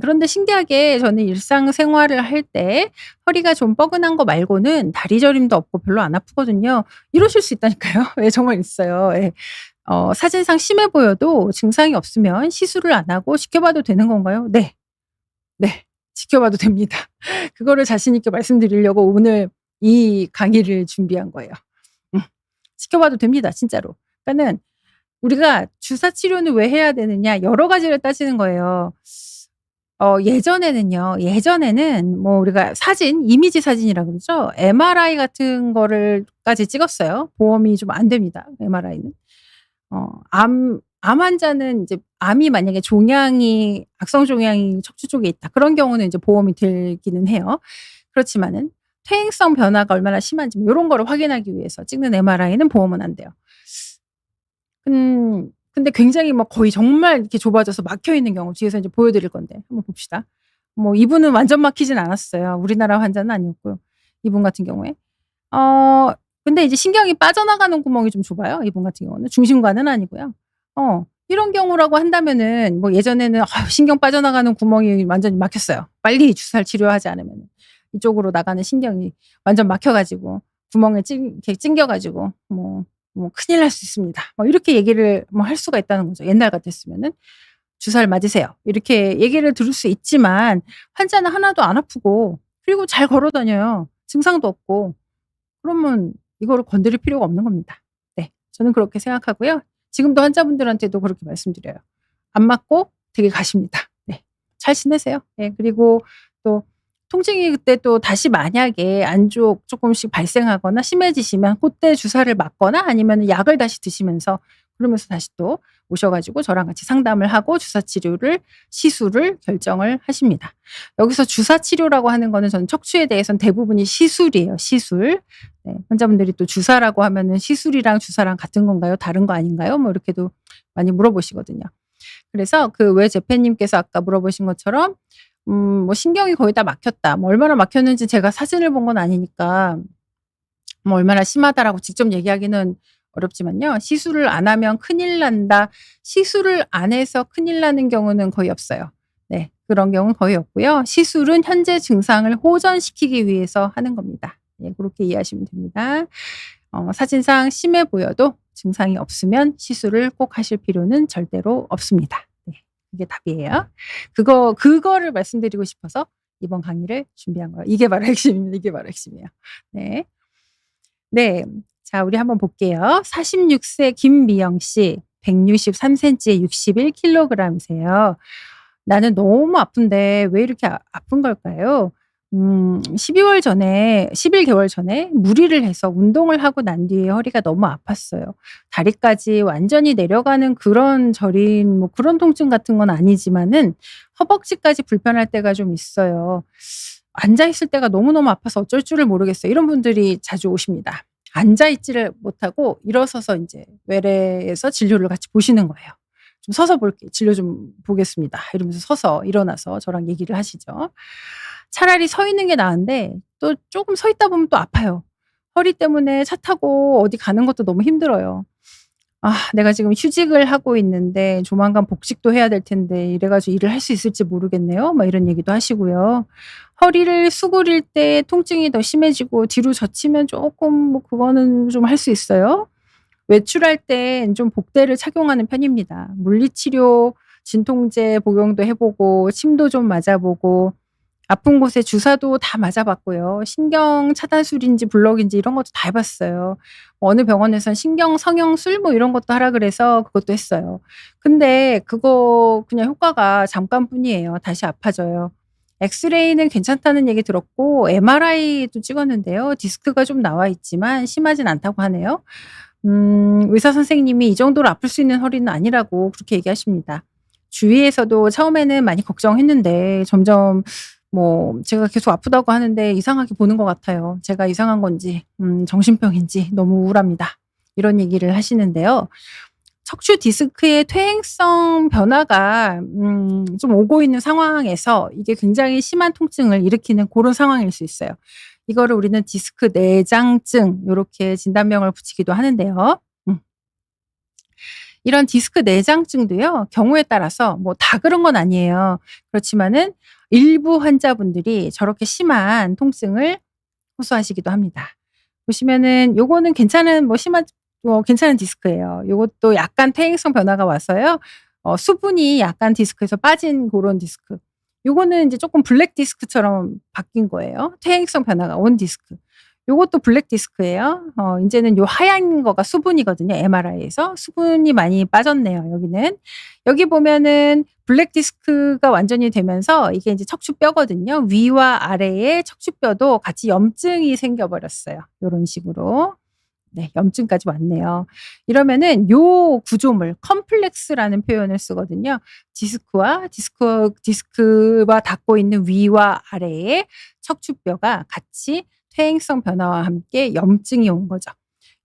그런데 신기하게 저는 일상생활을 할 때 허리가 좀 뻐근한 거 말고는 다리 저림도 없고 별로 안 아프거든요. 이러실 수 있다니까요. 예, 정말 있어요. 예. 사진상 심해 보여도 증상이 없으면 시술을 안 하고 지켜봐도 되는 건가요? 네. 네. 지켜봐도 됩니다. 그거를 자신 있게 말씀드리려고 오늘 이 강의를 준비한 거예요. 지켜봐도 됩니다, 진짜로. 그러니까는 우리가 주사 치료는 왜 해야 되느냐 여러 가지를 따지는 거예요. 예전에는 뭐 우리가 이미지 사진이라 그러죠. MRI 같은 거를 찍었어요. 보험이 좀 안 됩니다, MRI는. 암 환자는 이제 암이 만약에 악성 종양이 척추 쪽에 있다. 그런 경우는 이제 보험이 들기는 해요. 그렇지만은 퇴행성 변화가 얼마나 심한지 뭐 요런 거를 확인하기 위해서 찍는 MRI는 보험은 안 돼요. 근데 굉장히 막 거의 정말 이렇게 좁아져서 막혀 있는 경우 뒤에서 이제 보여 드릴 건데 한번 봅시다. 뭐 이분은 완전 막히진 않았어요. 우리나라 환자는 아니었고요. 이분 같은 경우에. 근데 이제 신경이 빠져나가는 구멍이 좀 좁아요. 이분 같은 경우는. 중심관은 아니고요. 이런 경우라고 한다면은 뭐 예전에는 신경 빠져나가는 구멍이 완전히 막혔어요. 빨리 주사를 치료하지 않으면은. 이쪽으로 나가는 신경이 완전 막혀 가지고 구멍에 이렇게 찡겨 가지고 뭐 큰일 날 수 있습니다. 뭐 이렇게 얘기를 뭐 할 수가 있다는 거죠. 옛날 같았으면은 "주사를 맞으세요." 이렇게 얘기를 들을 수 있지만 환자는 하나도 안 아프고 그리고 잘 걸어 다녀요. 증상도 없고. 그러면 이거를 건드릴 필요가 없는 겁니다. 네. 저는 그렇게 생각하고요. 지금도 환자분들한테도 그렇게 말씀드려요. 안 맞고 되게 가십니다. 네. 잘 지내세요. 예. 그리고 또 통증이 그때 또 다시 만약에 조금씩 발생하거나 심해지시면 그때 주사를 맞거나 아니면은 약을 다시 드시면서 그러면서 다시 또 오셔 가지고 저랑 같이 상담을 하고 주사 치료를 시술을 결정을 하십니다. 여기서 주사 치료라고 하는 거는 저는 척추에 대해서는 대부분이 시술이에요, 시술. 네. 환자분들이 또 "주사라고 하면은 시술이랑 주사랑 같은 건가요? 다른 거 아닌가요?" 뭐 이렇게도 많이 물어보시거든요. 그래서 그 왜 재팬님께서 아까 물어보신 것처럼 뭐 "신경이 거의 다 막혔다." 뭐 얼마나 막혔는지 제가 사진을 본 건 아니니까 뭐 "얼마나 심하다."라고 직접 얘기하기는 어렵지만요. "시술을 안 하면 큰일 난다." 시술을 안 해서 큰일 나는 경우는 거의 없어요. 네. 그런 경우는 거의 없고요. 시술은 현재 증상을 호전시키기 위해서 하는 겁니다. 예 고렇게 이해하시면 됩니다. 사진상 심해 보여도 증상이 없으면 시술을 꼭 하실 필요는 절대로 없습니다. 네. 그게 답이에요. 그거를 말씀드리고 싶어서 이번 강의를 준비한 거예요. 이게 바로 핵심입니다. 이게 바로 핵심이에요. 네. 네. 자 우리 한번 볼게요. 46세 김미영 씨 163 센치에 61 킬로그램이세요. "나는 너무 아픈데 왜 이렇게 아픈 걸까요?" 11 개월 전에 무리를 해서 운동을 하고 난 뒤에 허리가 너무 아팠어요. 다리까지 완전히 내려가는 그런 저린 뭐 그런 통증 같은 건 아니지만은 허벅지까지 불편할 때가 좀 있어요. 앉아 있을 때가 너무너무 아파서 어쩔 줄을 모르겠어요. 이런 분들이 자주 오십니다. 앉아 있지를 못하고 일어서서 인제 외래에서 진료를 같이 보시는 거예요. "좀 서서 볼게 진료 좀 보겠습니다." 이러면서 서서 일어나서 저랑 얘기를 하시죠. 차라리 서 있는 게 나은데 또 쪼금 서 있다 보면 또 아파요. 허리 때문에 차 타고 어디 가는 것도 너무 힘들어요. 내가 지금 휴직을 하고 있는데 조만간 복직도 해야 될 텐데 이래 가지고 일을 할 수 있을지 모르겠네요." 막 이런 얘기도 하시고요. 허리를 수그릴 때 통증이 더 심해지고 뒤로 젖히면 쪼끔 뭐 그거는 좀 할 수 있어요. 외출할 땐 좀 복대를 착용하는 편입니다. 물리치료, 진통제 복용도 해 보고 침도 좀 맞아 보고 아픈 곳에 주사도 다 맞아 봤고요. 신경 차단술인지 블록인지 이런 것도 다 해 봤어요. 어느 병원에선 신경 성형술 뭐 이런 것도 하라 그래서 그것도 했어요. 근데 그거 그냥 효과가 잠깐뿐이에요. 다시 아파져요. 엑스레이는 괜찮다는 얘기 들었고 MRI도 찍었는데요. 디스크가 좀 나와 있지만 심하진 않다고 하네요. 의사 선생님이 "이 정도로 아플 수 있는 허리는 아니라."고 그렇게 얘기하십니다. 주위에서도 처음에는 많이 걱정했는데 점점 뭐 제가 계속 아프다고 하는데 이상하게 보는 것 같아요. 제가 이상한 건지 정신병인지 너무 우울합니다. 이런 얘기를 하시는데요. 척추 디스크의 퇴행성 변화가 좀 오고 있는 상황에서 이게 굉장히 심한 통증을 일으키는 고런 상황일 수 있어요. 이거를 우리는 디스크 내장증 요렇게 진단명을 붙이기도 하는데요. 음. 이런 디스크 내장증도요. 경우에 따라서 뭐 다 그런 건 아니에요. 그렇지만은 일부 환자분들이 저렇게 심한 통증을 호소하시기도 합니다. 보시면은 요거는 괜찮은 뭐 심한 괜찮은 디스크예요. 요것도 약간 퇴행성 변화가 와서요. 수분이 약간 디스크에서 빠진 고런 디스크. 요거는 인제 쪼끔 블랙 디스크처럼 바뀐 거예요. 퇴행성 변화가 온 디스크. 요것도 블랙 디스크예요. 인제는 요 하얀 거가 수분이거든요, MRI에서. 수분이 많이 빠졌네요, 여기는. 여기 보면은 블랙 디스크가 완전히 되면서 이게 인제 척추뼈거든요. 위와 아래에 척추뼈도 같이 염증이 생겨 버렸어요, 요런 식으로. 네. 염증까지 왔네요. 이러면은 요 구조물 컴플렉스라는 표현을 쓰거든요. 디스크와 닿고 있는 위와 아래에 척추뼈가 같이 퇴행성 변화와 함께 염증이 온 거죠.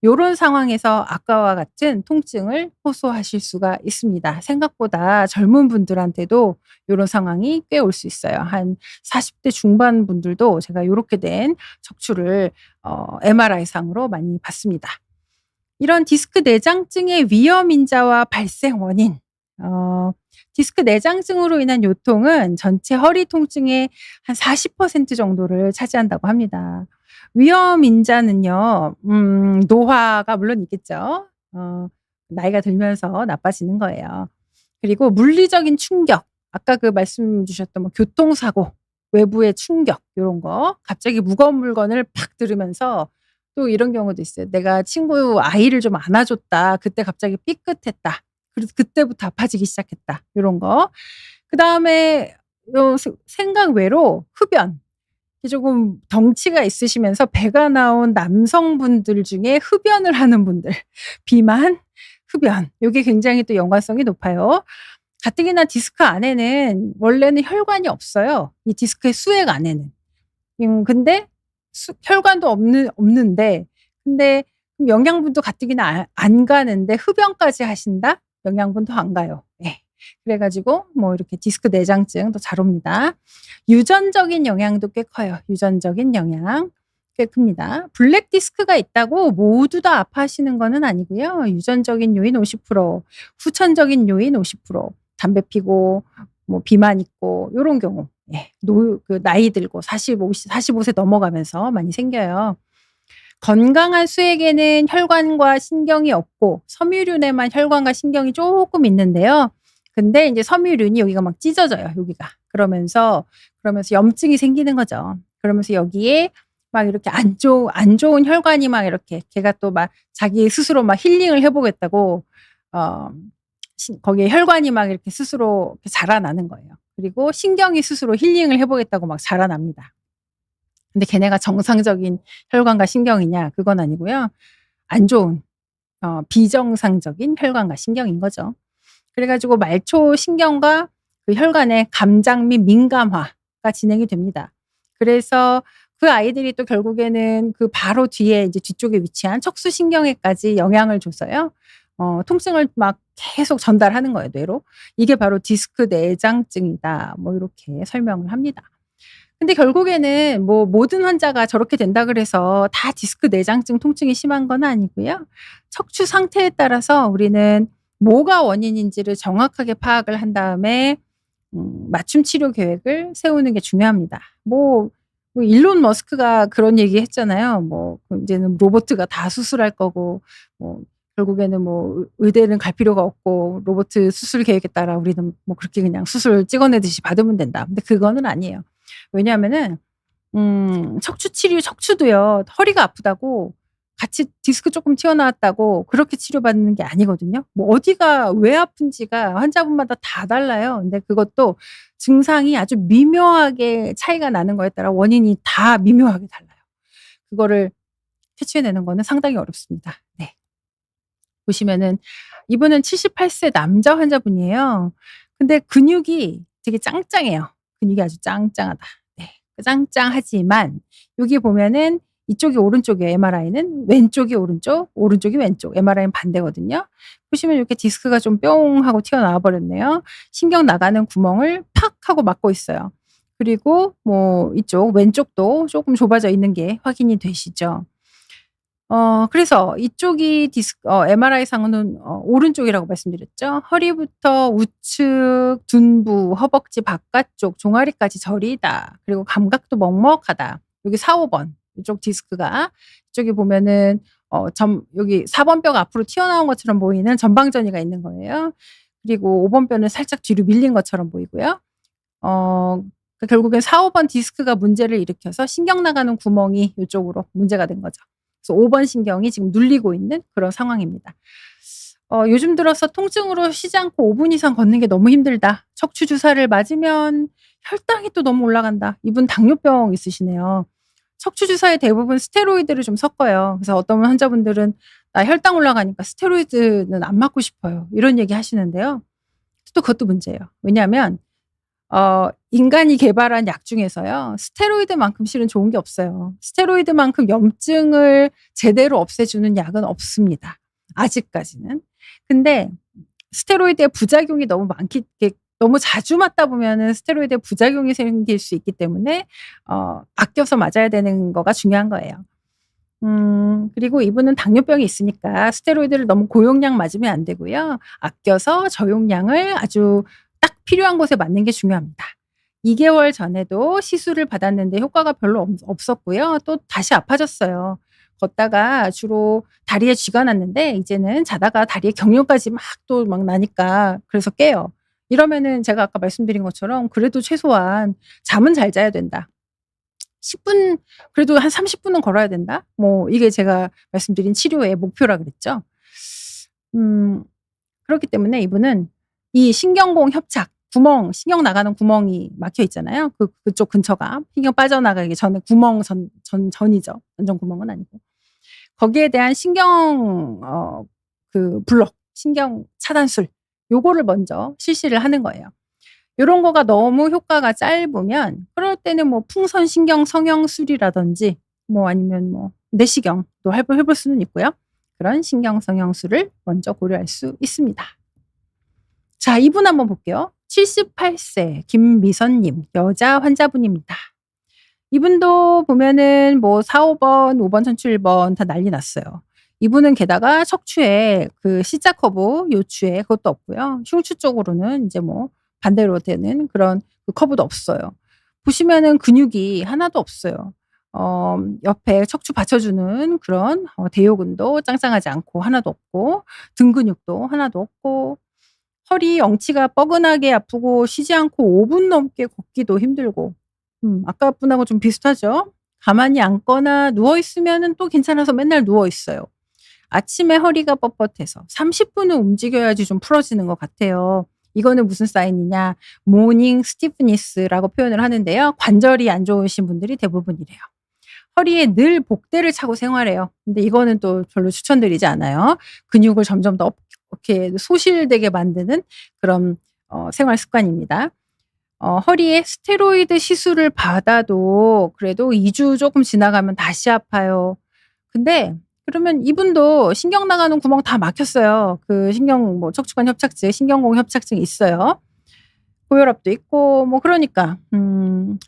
요런 상황에서 아까와 같은 통증을 호소하실 수가 있습니다. 생각보다 젊은 분들한테도 요런 상황이 꽤 올 수 있어요. 한 40대 중반 분들도 제가 요렇게 된 척추를 MRI 상으로 많이 봤습니다. 이런 디스크 내장증의 위험 인자와 발생 원인. 디스크 내장증으로 인한 요통은 전체 허리 통증의 한 40% 정도를 차지한다고 합니다. 위험 인자는요. 노화가 물론 있겠죠. 나이가 들면서 나빠지는 거예요. 그리고 물리적인 충격, 아까 그 말씀 주셨던 뭐 교통사고, 외부의 충격 요런 거 갑자기 무거운 물건을 팍 들으면서 또 이런 경우도 있어요. '내가 친구 아이를 좀 안아 줬다. 그때 갑자기 삐끗했다. 그래서 그때부터 아파지기 시작했다.' 요런 거. 그다음에 요 생각 외로 흡연. 이게 조금 덩치가 있으시면서 배가 나온 남성분들 중에 흡연을 하는 분들. 비만, 흡연. 요게 굉장히 또 연관성이 높아요. 가뜩이나 디스크 안에는 원래는 혈관이 없어요. 이 디스크의 수액 안에는. 근데 혈관도 없는데 근데 영양분도 가뜩이나 안 가는데 흡연까지 하신다? 영양분도 안 가요. 예. 그래 가지고 뭐 이렇게 디스크 내장증도 잘 옵니다. 유전적인 영향도 꽤 커요. 유전적인 영향 꽤 큽니다. 블랙 디스크가 있다고 모두 다 아파하시는 거는 아니고요. 유전적인 요인 50%, 후천적인 요인 50%, 담배 피고 뭐 비만 있고 요런 경우. 예. 나이 들고 45세 넘어가면서 많이 생겨요. 건강한 수액에는 혈관과 신경이 없고 섬유륜에만 혈관과 신경이 조금 있는데요. 근데 인제 섬유륜이 여기가 막 찢어져요, 여기가. 그러면서 염증이 생기는 거죠. 그러면서 여기에 막 이렇게 안 좋은 혈관이 막 이렇게 걔가 또 막 자기 스스로 막 힐링을 해 보겠다고 어 거기에 혈관이 막 이렇게 스스로 자라나는 거예요. 그리고 신경이 스스로 힐링을 해 보겠다고 막 자라납니다. 근데 걔네가 정상적인 혈관과 신경이냐 그건 아니고요. 안 좋은 비정상적인 혈관과 신경인 거죠. 그래 가지고 말초 신경과 그 혈관의 감장 및 민감화가 진행이 됩니다. 그래서 그 아이들이 또 결국에는 그 바로 뒤에 이제 뒤쪽에 위치한 척수신경에까지 영향을 줘서요. 통증을 막 계속 전달하는 거예요, 뇌로. 이게 바로 디스크 내장증이다. 뭐 이렇게 설명을 합니다. 근데 결국에는 뭐 모든 환자가 저렇게 된다 그래서 다 디스크 내장증 통증이 심한 건 아니고요. 척추 상태에 따라서 우리는 뭐가 원인인지를 정확하게 파악을 한 다음에 맞춤 치료 계획을 세우는 게 중요합니다. 일론 머스크가 그런 얘기 했잖아요. 이제는 로봇가 다 수술할 거고 결국에는 의대는 갈 필요가 없고 로봇 수술 계획에 따라 우리는 그렇게 그냥 수술 찍어내듯이 받으면 된다. 근데 그거는 아니에요. 왜냐하면은 척추 치료 척추도요. 허리가 아프다고 같이 디스크 조금 튀어나왔다고 그렇게 치료받는 게 아니거든요. 어디가 왜 아픈지가 환자분마다 다 달라요. 근데 그것도 증상이 아주 미묘하게 차이가 나는 거에 따라 원인이 다 미묘하게 달라요. 그거를 캐치해내는 거는 상당히 어렵습니다. 네. 보시면은 이분은 78세 남자 환자분이에요. 근데 근육이 되게 짱짱해요. 근육이 아주 짱짱하다. 네. 짱짱하지만 여기 보면은 이쪽이 오른쪽이에요. MRI는 왼쪽이 오른쪽, 오른쪽이 왼쪽. MRI는 반대거든요. 보시면 이렇게 디스크가 좀 뿅 하고 튀어나와 버렸네요. 신경 나가는 구멍을 팍 하고 막고 있어요. 그리고 이쪽 왼쪽도 조금 좁아져 있는 게 확인이 되시죠. 그래서 이쪽이 MRI상으로는 오른쪽이라고 말씀드렸죠. 허리부터 우측, 둔부, 허벅지 바깥쪽, 종아리까지 저리다. 그리고 감각도 먹먹하다. 여기 4, 5번 이쪽 디스크가 이쪽에 보면은 여기 4번 뼈가 앞으로 튀어나온 것처럼 보이는 전방전이가 있는 거예요. 그리고 5번 뼈는 살짝 뒤로 밀린 것처럼 보이고요. 결국엔 4, 5번 디스크가 문제를 일으켜서 신경 나가는 구멍이 이쪽으로 문제가 된 거죠. 그래서 5번 신경이 지금 눌리고 있는 그런 상황입니다. 요즘 들어서 통증으로 쉬지 않고 5분 이상 걷는 게 너무 힘들다. 척추 주사를 맞으면 혈당이 또 너무 올라간다. 이분 당뇨병 있으시네요. 척추 주사에 대부분 스테로이드를 좀 섞어요. 그래서 어떤 환자분들은 나 혈당 올라가니까 스테로이드는 안 맞고 싶어요. 이런 얘기 하시는데요. 또 그것도 문제예요. 왜냐하면 인간이 개발한 약 중에서요. 스테로이드만큼 실은 좋은 게 없어요. 스테로이드만큼 염증을 제대로 없애주는 약은 없습니다. 아직까지는. 근데 스테로이드의 부작용이 너무 너무 자주 맞다 보면은 스테로이드의 부작용이 생길 수 있기 때문에 아껴서 맞아야 되는 거가 중요한 거예요. 그리고 이분은 당뇨병이 있으니까 스테로이드를 너무 고용량 맞으면 안 되고요. 아껴서 저용량을 아주 딱 필요한 곳에 맞는 게 중요합니다. 2개월 전에도 시술을 받았는데 효과가 별로 없었고요. 또 다시 아파졌어요. 걷다가 주로 다리에 쥐가 났는데 이제는 자다가 다리에 경련까지 막 나니까 그래서 깨요. 이러면은 제가 아까 말씀드린 것처럼 그래도 최소한 잠은 잘 자야 된다. 10분 그래도 한 30분은 걸어야 된다. 이게 제가 말씀드린 치료의 목표라 그랬죠. 그렇기 때문에 이분은 이 신경공 협착 구멍 신경 나가는 구멍이 막혀 있잖아요. 그쪽 근처가 신경 빠져나가기 전에 구멍 전이죠. 완전 구멍은 아니고. 거기에 대한 신경 블록 신경 차단술 요거를 먼저 실시를 하는 거예요. 요런 거가 너무 효과가 짧으면 그럴 때는 뭐 풍선 신경 성형술이라든지 뭐 아니면 뭐 내시경도 해볼 수는 있고요. 그런 신경 성형술을 먼저 고려할 수 있습니다. 자, 이분 한번 볼게요. 78세 김미선 님, 여자 환자분입니다. 이분도 보면은 뭐 4-5번, 5번 천추 1번 다 난리 났어요. 이분은 게다가 척추에 그 C자 커브 요추에 그것도 없고요. 흉추 쪽으로는 이제 뭐 반대로 되는 그런 그 커브도 없어요. 보시면은 근육이 하나도 없어요. 옆에 척추 받쳐주는 그런 대요근도 짱짱하지 않고 하나도 없고 등 근육도 하나도 없고 허리 엉치가 뻐근하게 아프고 쉬지 않고 5분 넘게 걷기도 힘들고 아까 분하고 좀 비슷하죠? 가만히 앉거나 누워 있으면은 또 괜찮아서 맨날 누워 있어요. 아침에 허리가 뻣뻣해서 30분은 움직여야지 좀 풀어지는 것 같아요. 이거는 무슨 사인이냐? 모닝 스티프니스라고 표현을 하는데요. 관절이 안 좋으신 분들이 대부분이래요. 허리에 늘 복대를 차고 생활해요. 근데 이거는 또 별로 추천드리지 않아요. 근육을 점점 더 이렇게 소실되게 만드는 그런 생활 습관입니다. 허리에 스테로이드 시술을 받아도 그래도 2주 조금 지나가면 다시 아파요. 근데 그러면 이분도 신경 나가는 구멍 다 막혔어요. 그 신경 뭐 척추관 협착증, 신경공 협착증이 있어요. 고혈압도 있고 뭐 그러니까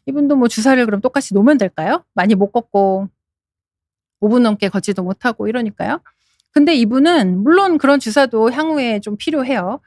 이분도 뭐 주사를 그럼 똑같이 놓으면 될까요? 많이 못 걷고 5분 넘게 걷지도 못하고 이러니까요. 근데 이분은 물론 그런 주사도 향후에 좀 필요해요.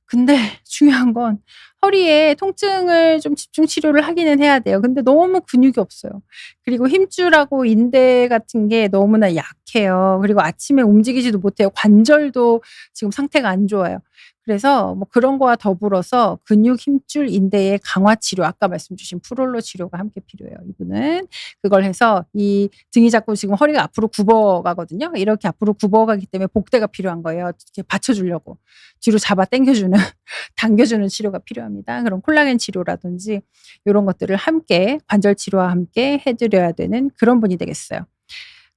근데 중요한 건 허리에 통증을 좀 집중 치료를 하기는 해야 돼요. 근데 너무 근육이 없어요. 그리고 힘줄하고 인대 같은 게 너무나 약해요. 그리고 아침에 움직이지도 못해요. 관절도 지금 상태가 안 좋아요. 그래서 뭐 그런 거와 더불어서 근육, 힘줄, 인대의 강화 치료 아까 말씀 주신 프롤로 치료가 함께 필요해요, 이분은. 그걸 해서 이 등이 자꾸 지금 허리가 앞으로 굽어가거든요. 이렇게 앞으로 굽어가기 때문에 복대가 필요한 거예요. 이렇게 받쳐주려고. 뒤로 잡아 당겨주는 당겨주는 치료가 필요합니다. 그럼 콜라겐 치료라든지 요런 것들을 함께 관절 치료와 함께 해 드려야 되는 그런 분이 되겠어요.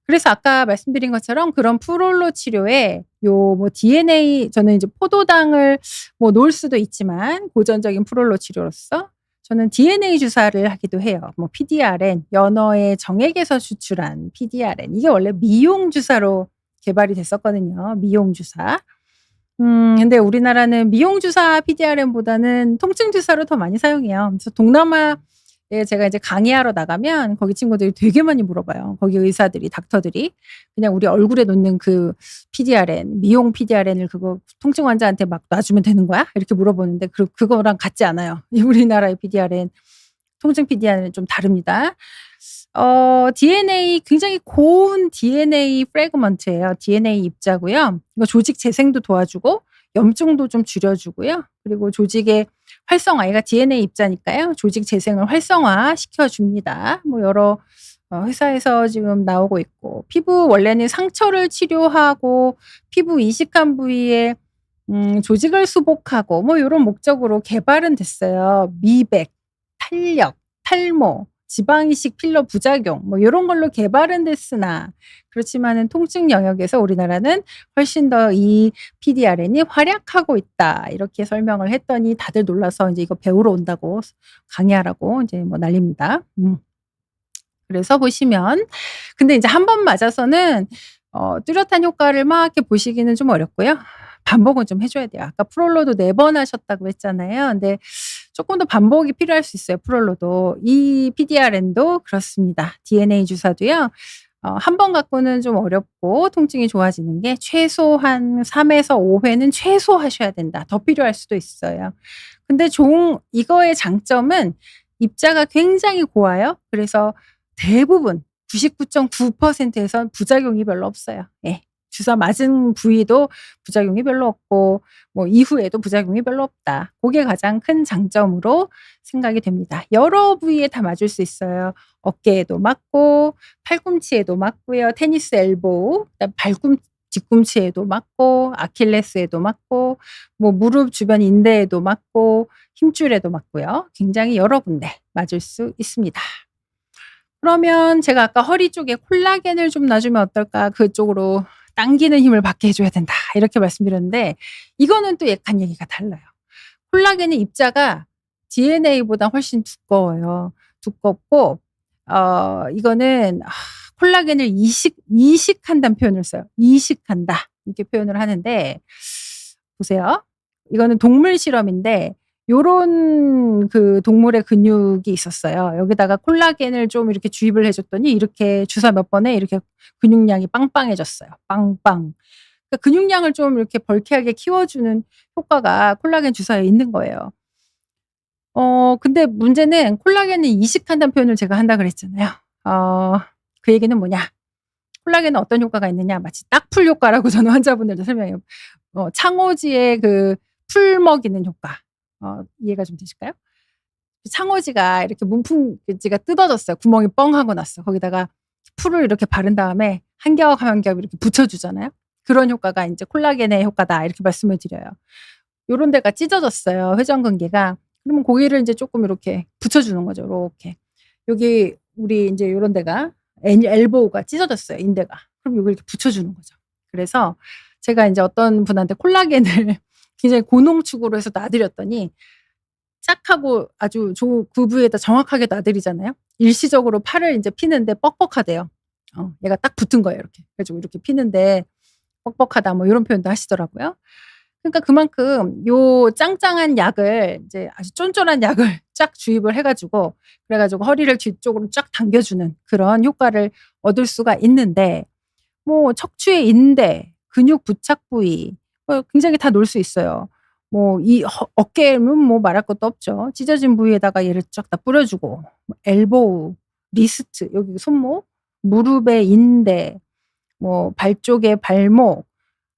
그래서 아까 말씀드린 것처럼 그런 프롤로 치료에 요 뭐 DNA 저는 이제 포도당을 뭐 놓을 수도 있지만 고전적인 프롤로 치료로서 저는 DNA 주사를 하기도 해요. 뭐 PDRN, 연어의 정액에서 추출한 PDRN. 이게 원래 미용 주사로 개발이 됐었거든요, 미용 주사. 근데 우리나라는 미용 주사 PDRN보다는 통증 주사로 더 많이 사용해요. 그래서 동남아에 제가 이제 강의하러 나가면 거기 친구들이 되게 많이 물어봐요. 거기 의사들이, 닥터들이. 그냥 우리 얼굴에 놓는 그 PDRN, 미용 PDRN을 그거 통증 환자한테 막 놔주면 되는 거야? 이렇게 물어보는데 그거랑 같지 않아요. 우리나라의 PDRN, 통증 PDRN은 좀 다릅니다. DNA 굉장히 고운 DNA 프래그먼트예요. DNA 입자고요. 이거 조직 재생도 도와주고 염증도 좀 줄여주고요. 그리고 조직의 활성화, 얘가 DNA 입자니까요. 조직 재생을 활성화 시켜줍니다. 뭐 여러 회사에서 지금 나오고 있고 피부 원래는 상처를 치료하고 피부 이식한 부위에 조직을 수복하고 뭐 요런 목적으로 개발은 됐어요. 미백, 탄력, 탈모, 지방 이식 필러 부작용 뭐 요런 걸로 개발은 됐으나 그렇지만은 통증 영역에서 우리나라는 훨씬 더 이 PDRN이 활약하고 있다. 이렇게 설명을 했더니 다들 놀라서 인제 이거 배우러 온다고 강의하라고 인제 뭐 난립니다. 그래서 보시면 근데 인제 한 번 맞아서는 뚜렷한 효과를 막 이렇게 보시기는 좀 어렵고요. 반복은 좀 해 줘야 돼요. 아까 프롤로도 4번 하셨다고 했잖아요. 근데 쪼끔 더 반복이 필요할 수 있어요, 프롤로도. 이 PDRN도 그렇습니다. DNA 주사도요. 한 번 갖고는 좀 어렵고 통증이 좋아지는 게 최소한 3에서 5회는 최소 하셔야 된다. 더 필요할 수도 있어요. 근데 이거의 장점은 입자가 굉장히 고와요. 그래서 대부분 99.9%에선 부작용이 별로 없어요. 예. 주사 맞은 부위도 부작용이 별로 없고 뭐 이후에도 부작용이 별로 없다. 고게 가장 큰 장점으로 생각이 됩니다. 여러 부위에 다 맞을 수 있어요. 어깨에도 맞고 팔꿈치에도 맞고요. 테니스 엘보우, 그다음 뒤꿈치에도 맞고 아킬레스에도 맞고 뭐 무릎 주변 인대에도 맞고 힘줄에도 맞고요. 굉장히 여러 군데 맞을 수 있습니다. 그러면 제가 아까 허리 쪽에 콜라겐을 좀 놔주면 어떨까 그쪽으로 당기는 힘을 받게 해 줘야 된다. 이렇게 말씀드렸는데 이거는 또 약간 얘기가 달라요. 콜라겐의 입자가 DNA보다 훨씬 두꺼워요. 두껍고 이거는 콜라겐을 이식한다는 표현을 써요. 이식한다. 이렇게 표현을 하는데 보세요. 이거는 동물 실험인데 요런 그 동물의 근육이 있었어요. 여기다가 콜라겐을 좀 이렇게 주입을 해 줬더니 이렇게 주사 몇 번에 이렇게 근육량이 빵빵해졌어요. 빵빵. 그러니까 근육량을 좀 이렇게 벌쾌하게 키워주는 효과가 콜라겐 주사에 있는 거예요. 근데 문제는 콜라겐을 이식한다는 표현을 제가 한다 그랬잖아요. 그 얘기는 뭐냐? 콜라겐은 어떤 효과가 있느냐? 마치 딱풀 효과라고 저는 환자분들도 설명해요. 창오지의 그 풀 먹이는 효과. 이해가 좀 되실까요? 창오지가 이렇게 문풍지가 뜯어졌어요. 구멍이 뻥 하고 났어. 거기다가 풀을 이렇게 바른 다음에 한 겹 한 겹 이렇게 붙여주잖아요. 그런 효과가 이제 콜라겐의 효과다 이렇게 말씀을 드려요. 요런 데가 찢어졌어요. 회전근개가. 그러면 고기를 이제 조금 이렇게 붙여주는 거죠. 이렇게. 여기 우리 이제 요런 데가 엘보우가 찢어졌어요. 인대가. 그럼 여기 이렇게 붙여주는 거죠. 그래서 제가 이제 어떤 분한테 콜라겐을 굉장히 고농축으로 해서 놔드렸더니 짝 하고 아주 그 부위에다 정확하게 놔드리잖아요. 일시적으로 팔을 이제 피는데 뻑뻑하대요. 얘가 딱 붙은 거예요. 이렇게. 그래가지고 이렇게 피는데 뻑뻑하다 뭐 이런 표현도 하시더라고요. 그러니까 그만큼 요 짱짱한 약을 이제 아주 쫀쫀한 약을 쫙 주입을 해가지고 그래가지고 허리를 뒤쪽으로 쫙 당겨주는 그런 효과를 얻을 수가 있는데 뭐 척추의 인대, 근육 부착 부위 굉장히 다 놓을 수 있어요. 뭐 이 어깨는 뭐 말할 것도 없죠. 찢어진 부위에다가 얘를 쫙 다 뿌려주고 엘보우, 리스트 여기 손목, 무릎의 인대, 뭐 발 쪽의 발목,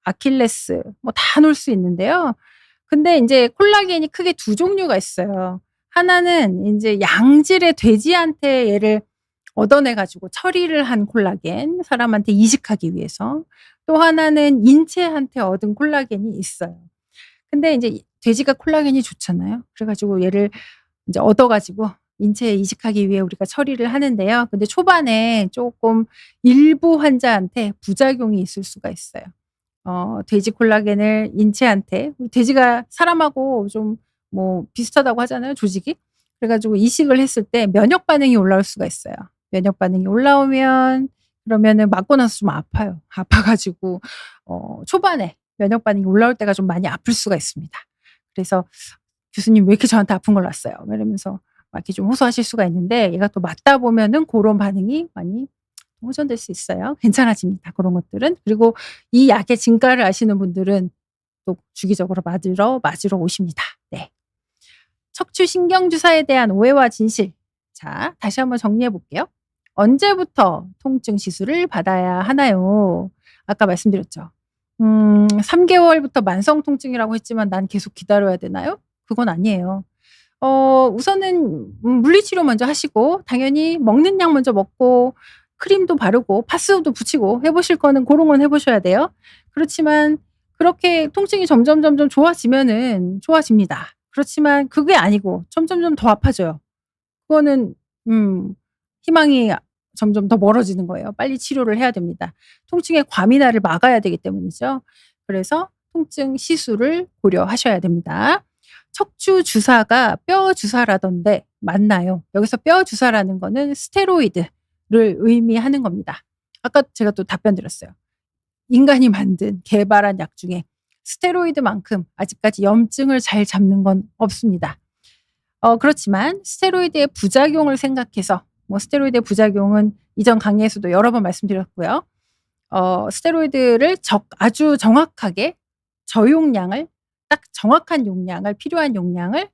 아킬레스 뭐 다 놓을 수 있는데요. 근데 인제 콜라겐이 크게 두 종류가 있어요. 하나는 인제 양질의 돼지한테 얘를 얻어내 가지고 처리를 한 콜라겐, 사람한테 이식하기 위해서. 또 하나는 인체한테 얻은 콜라겐이 있어요. 근데 인제 돼지가 콜라겐이 좋잖아요. 그래 가지고 얘를 인제 얻어 가지고 인체에 이식하기 위해 우리가 처리를 하는데요. 근데 초반에 쪼끔 일부 환자한테 부작용이 있을 수가 있어요. 돼지 콜라겐을 인체한테 돼지가 사람하고 좀 뭐 비슷하다고 하잖아요, 조직이. 그래 가지고 이식을 했을 때 면역 반응이 올라올 수가 있어요. 면역 반응이 올라오면 그러면은 맞고 나서 좀 아파요. 아파 가지고 초반에 면역 반응이 올라올 때가 좀 많이 아플 수가 있습니다. 그래서 "교수님 왜 이렇게 저한테 아픈 걸 놨어요?" 막 이러면서 막 이렇게 좀 호소하실 수가 있는데 얘가 또 맞다 보면은 고런 반응이 많이 호전될 수 있어요. 괜찮아집니다, 그런 것들은. 그리고 이 약의 진가를 아시는 분들은 또 주기적으로 맞으러 오십니다. 네. 척추 신경 주사에 대한 오해와 진실. 자, 다시 한번 정리해 볼게요. 언제부터 통증 시술을 받아야 하나요? 아까 말씀드렸죠. 3 개월부터 만성 통증이라고 했지만 난 계속 기다려야 되나요? 그건 아니에요. 우선은 물리치료 먼저 하시고 당연히 먹는 약 먼저 먹고 크림도 바르고 파스도 붙이고 해 보실 거는 고런 건 해 보셔야 돼요. 그렇지만 그렇게 통증이 점점 좋아지면은 좋아집니다. 그렇지만 그게 아니고 점점점 더 아파져요. 그거는 희망이 점점 더 멀어지는 거예요. 빨리 치료를 해야 됩니다. 통증의 과민화를 막아야 되기 때문이죠. 그래서 통증 시술을 고려하셔야 됩니다. 척추 주사가 뼈 주사라던데 맞나요? 여기서 뼈 주사라는 거는 스테로이드를 의미하는 겁니다. 아까 제가 또 답변 드렸어요. 인간이 만든 개발한 약 중에 스테로이드만큼 아직까지 염증을 잘 잡는 건 없습니다. 그렇지만 스테로이드의 부작용을 생각해서 뭐 스테로이드의 부작용은 이전 강의에서도 여러 번 말씀드렸고요. 스테로이드를 아주 정확하게 저용량을 딱 정확한 용량을 필요한 용량을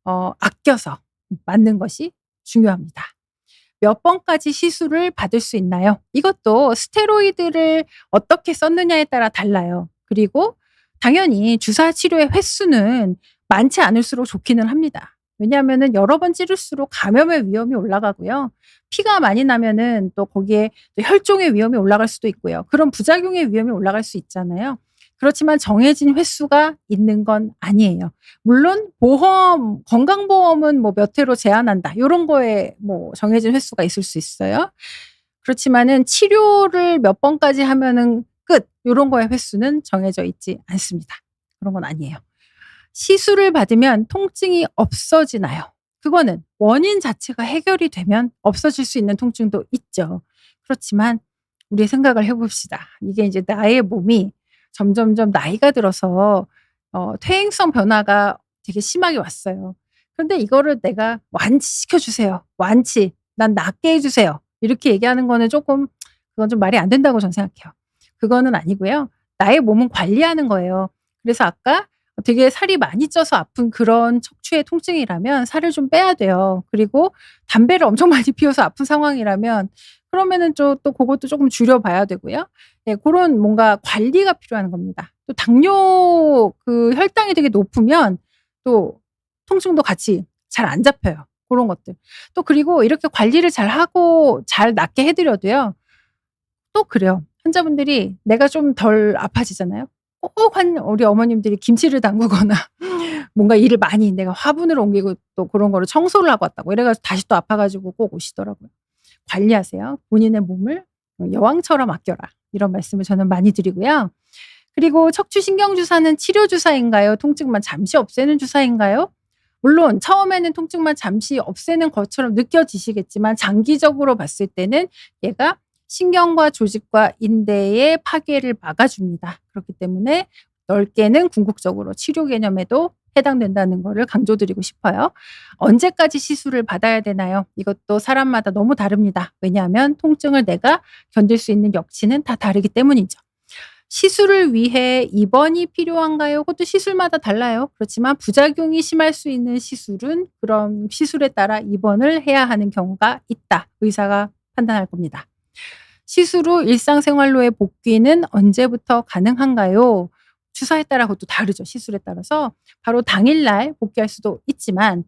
아껴서 맞는 것이 중요합니다. 몇 번까지 시술을 받을 수 있나요? 이것도 스테로이드를 어떻게 썼느냐에 따라 달라요. 그리고 당연히 주사 치료의 횟수는 많지 않을수록 좋기는 합니다. 왜냐하면은 여러 번 찌를수록 감염의 위험이 올라가고요. 피가 많이 나면은 또 거기에 또 혈종의 위험이 올라갈 수도 있고요. 그런 부작용의 위험이 올라갈 수 있잖아요. 그렇지만 정해진 횟수가 있는 건 아니에요. 물론 건강보험은 뭐 몇 회로 제한한다. 요런 거에 뭐 정해진 횟수가 있을 수 있어요. 그렇지만은 치료를 몇 번까지 하면은 끝. 요런 거의 횟수는 정해져 있지 않습니다. 그런 건 아니에요. 시술을 받으면 통증이 없어지나요? 그거는 원인 자체가 해결이 되면 없어질 수 있는 통증도 있죠. 그렇지만 우리 생각을 해 봅시다. 이게 이제 나의 몸이 점점점 나이가 들어서 퇴행성 변화가 되게 심하게 왔어요. 그런데 이거를 내가 "완치시켜 주세요. 완치. 난 낫게 해 주세요." 이렇게 얘기하는 거는 쪼끔 그건 좀 말이 안 된다고 저는 생각해요. 그거는 아니고요. 나의 몸은 관리하는 거예요. 그래서 아까 되게 살이 많이 쪄서 아픈 그런 척추의 통증이라면 살을 좀 빼야 돼요. 그리고 담배를 엄청 많이 피워서 아픈 상황이라면 그러면은 또 고것도 쪼끔 줄여 봐야 되고요. 예, 고런 뭔가 관리가 필요한 겁니다. 또 당뇨 그 혈당이 되게 높으면 또 통증도 같이 잘 안 잡혀요, 고런 것들. 또 그리고 이렇게 관리를 잘하고 잘 낫게 해 드려도요. 또 그래요. 환자분들이 내가 좀 덜 아파지잖아요. 꼭 우리 어머님들이 김치를 담그거나 뭔가 일을 많이 내가 화분을 옮기고 또 그런 거를 청소를 하고 왔다고 이래 가지고 다시 또 아파 가지고 꼭 오시더라고요. 관리하세요. 본인의 몸을 여왕처럼 아껴라. 이런 말씀을 저는 많이 드리고요. 그리고 척추 신경 주사는 치료 주사인가요? 통증만 잠시 없애는 주사인가요? 물론 처음에는 통증만 잠시 없애는 것처럼 느껴지시겠지만 장기적으로 봤을 때는 얘가 신경과 조직과 인대의 파괴를 막아줍니다. 그렇기 때문에 넓게는 궁극적으로 치료 개념에도 해당된다는 거를 강조드리고 싶어요. 언제까지 시술을 받아야 되나요? 이것도 사람마다 너무 다릅니다. 왜냐하면 통증을 내가 견딜 수 있는 역치는 다 다르기 때문이죠. 시술을 위해 입원이 필요한가요? 그것도 시술마다 달라요. 그렇지만 부작용이 심할 수 있는 시술은 그런 시술에 따라 입원을 해야 하는 경우가 있다. 의사가 판단할 겁니다. 시술 후 일상생활로의 복귀는 언제부터 가능한가요? 주사에 따라 그것도 다르죠, 시술에 따라서. 바로 당일날 복귀할 수도 있지만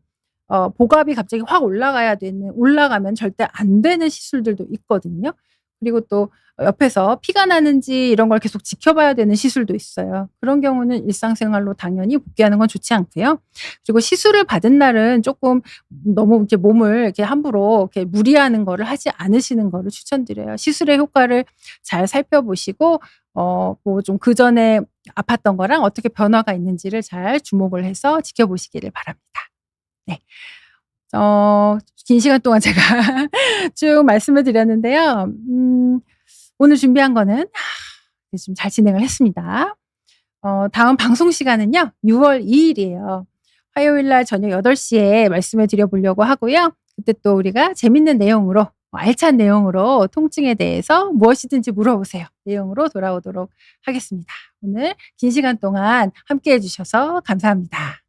복압이 갑자기 확 올라가면 절대 안 되는 시술들도 있거든요. 그리고 또 옆에서 피가 나는지 이런 걸 계속 지켜봐야 되는 시술도 있어요. 그런 경우는 일상생활로 당연히 복귀하는 건 좋지 않고요. 그리고 시술을 받은 날은 쪼끔 너무 이렇게 몸을 이렇게 함부로 이렇게 무리하는 거를 하지 않으시는 거를 추천드려요. 시술의 효과를 잘 살펴보시고 뭐 좀 그전에 아팠던 거랑 어떻게 변화가 있는지를 잘 주목을 해서 지켜보시기를 바랍니다. 네. 긴 시간 동안 제가 쭉 말씀을 드렸는데요. 오늘 준비한 거는 좀 잘 진행을 했습니다. 다음 방송 시간은요. 6월 2 일이에요. 화요일 날 저녁 8 시에 말씀을 드려 보려고 하고요. 그때 또 우리가 재밌는 내용으로 알찬 내용으로 통증에 대해서 무엇이든지 물어보세요. 내용으로 돌아오도록 하겠습니다. 오늘 긴 시간 동안 함께해 주셔서 감사합니다.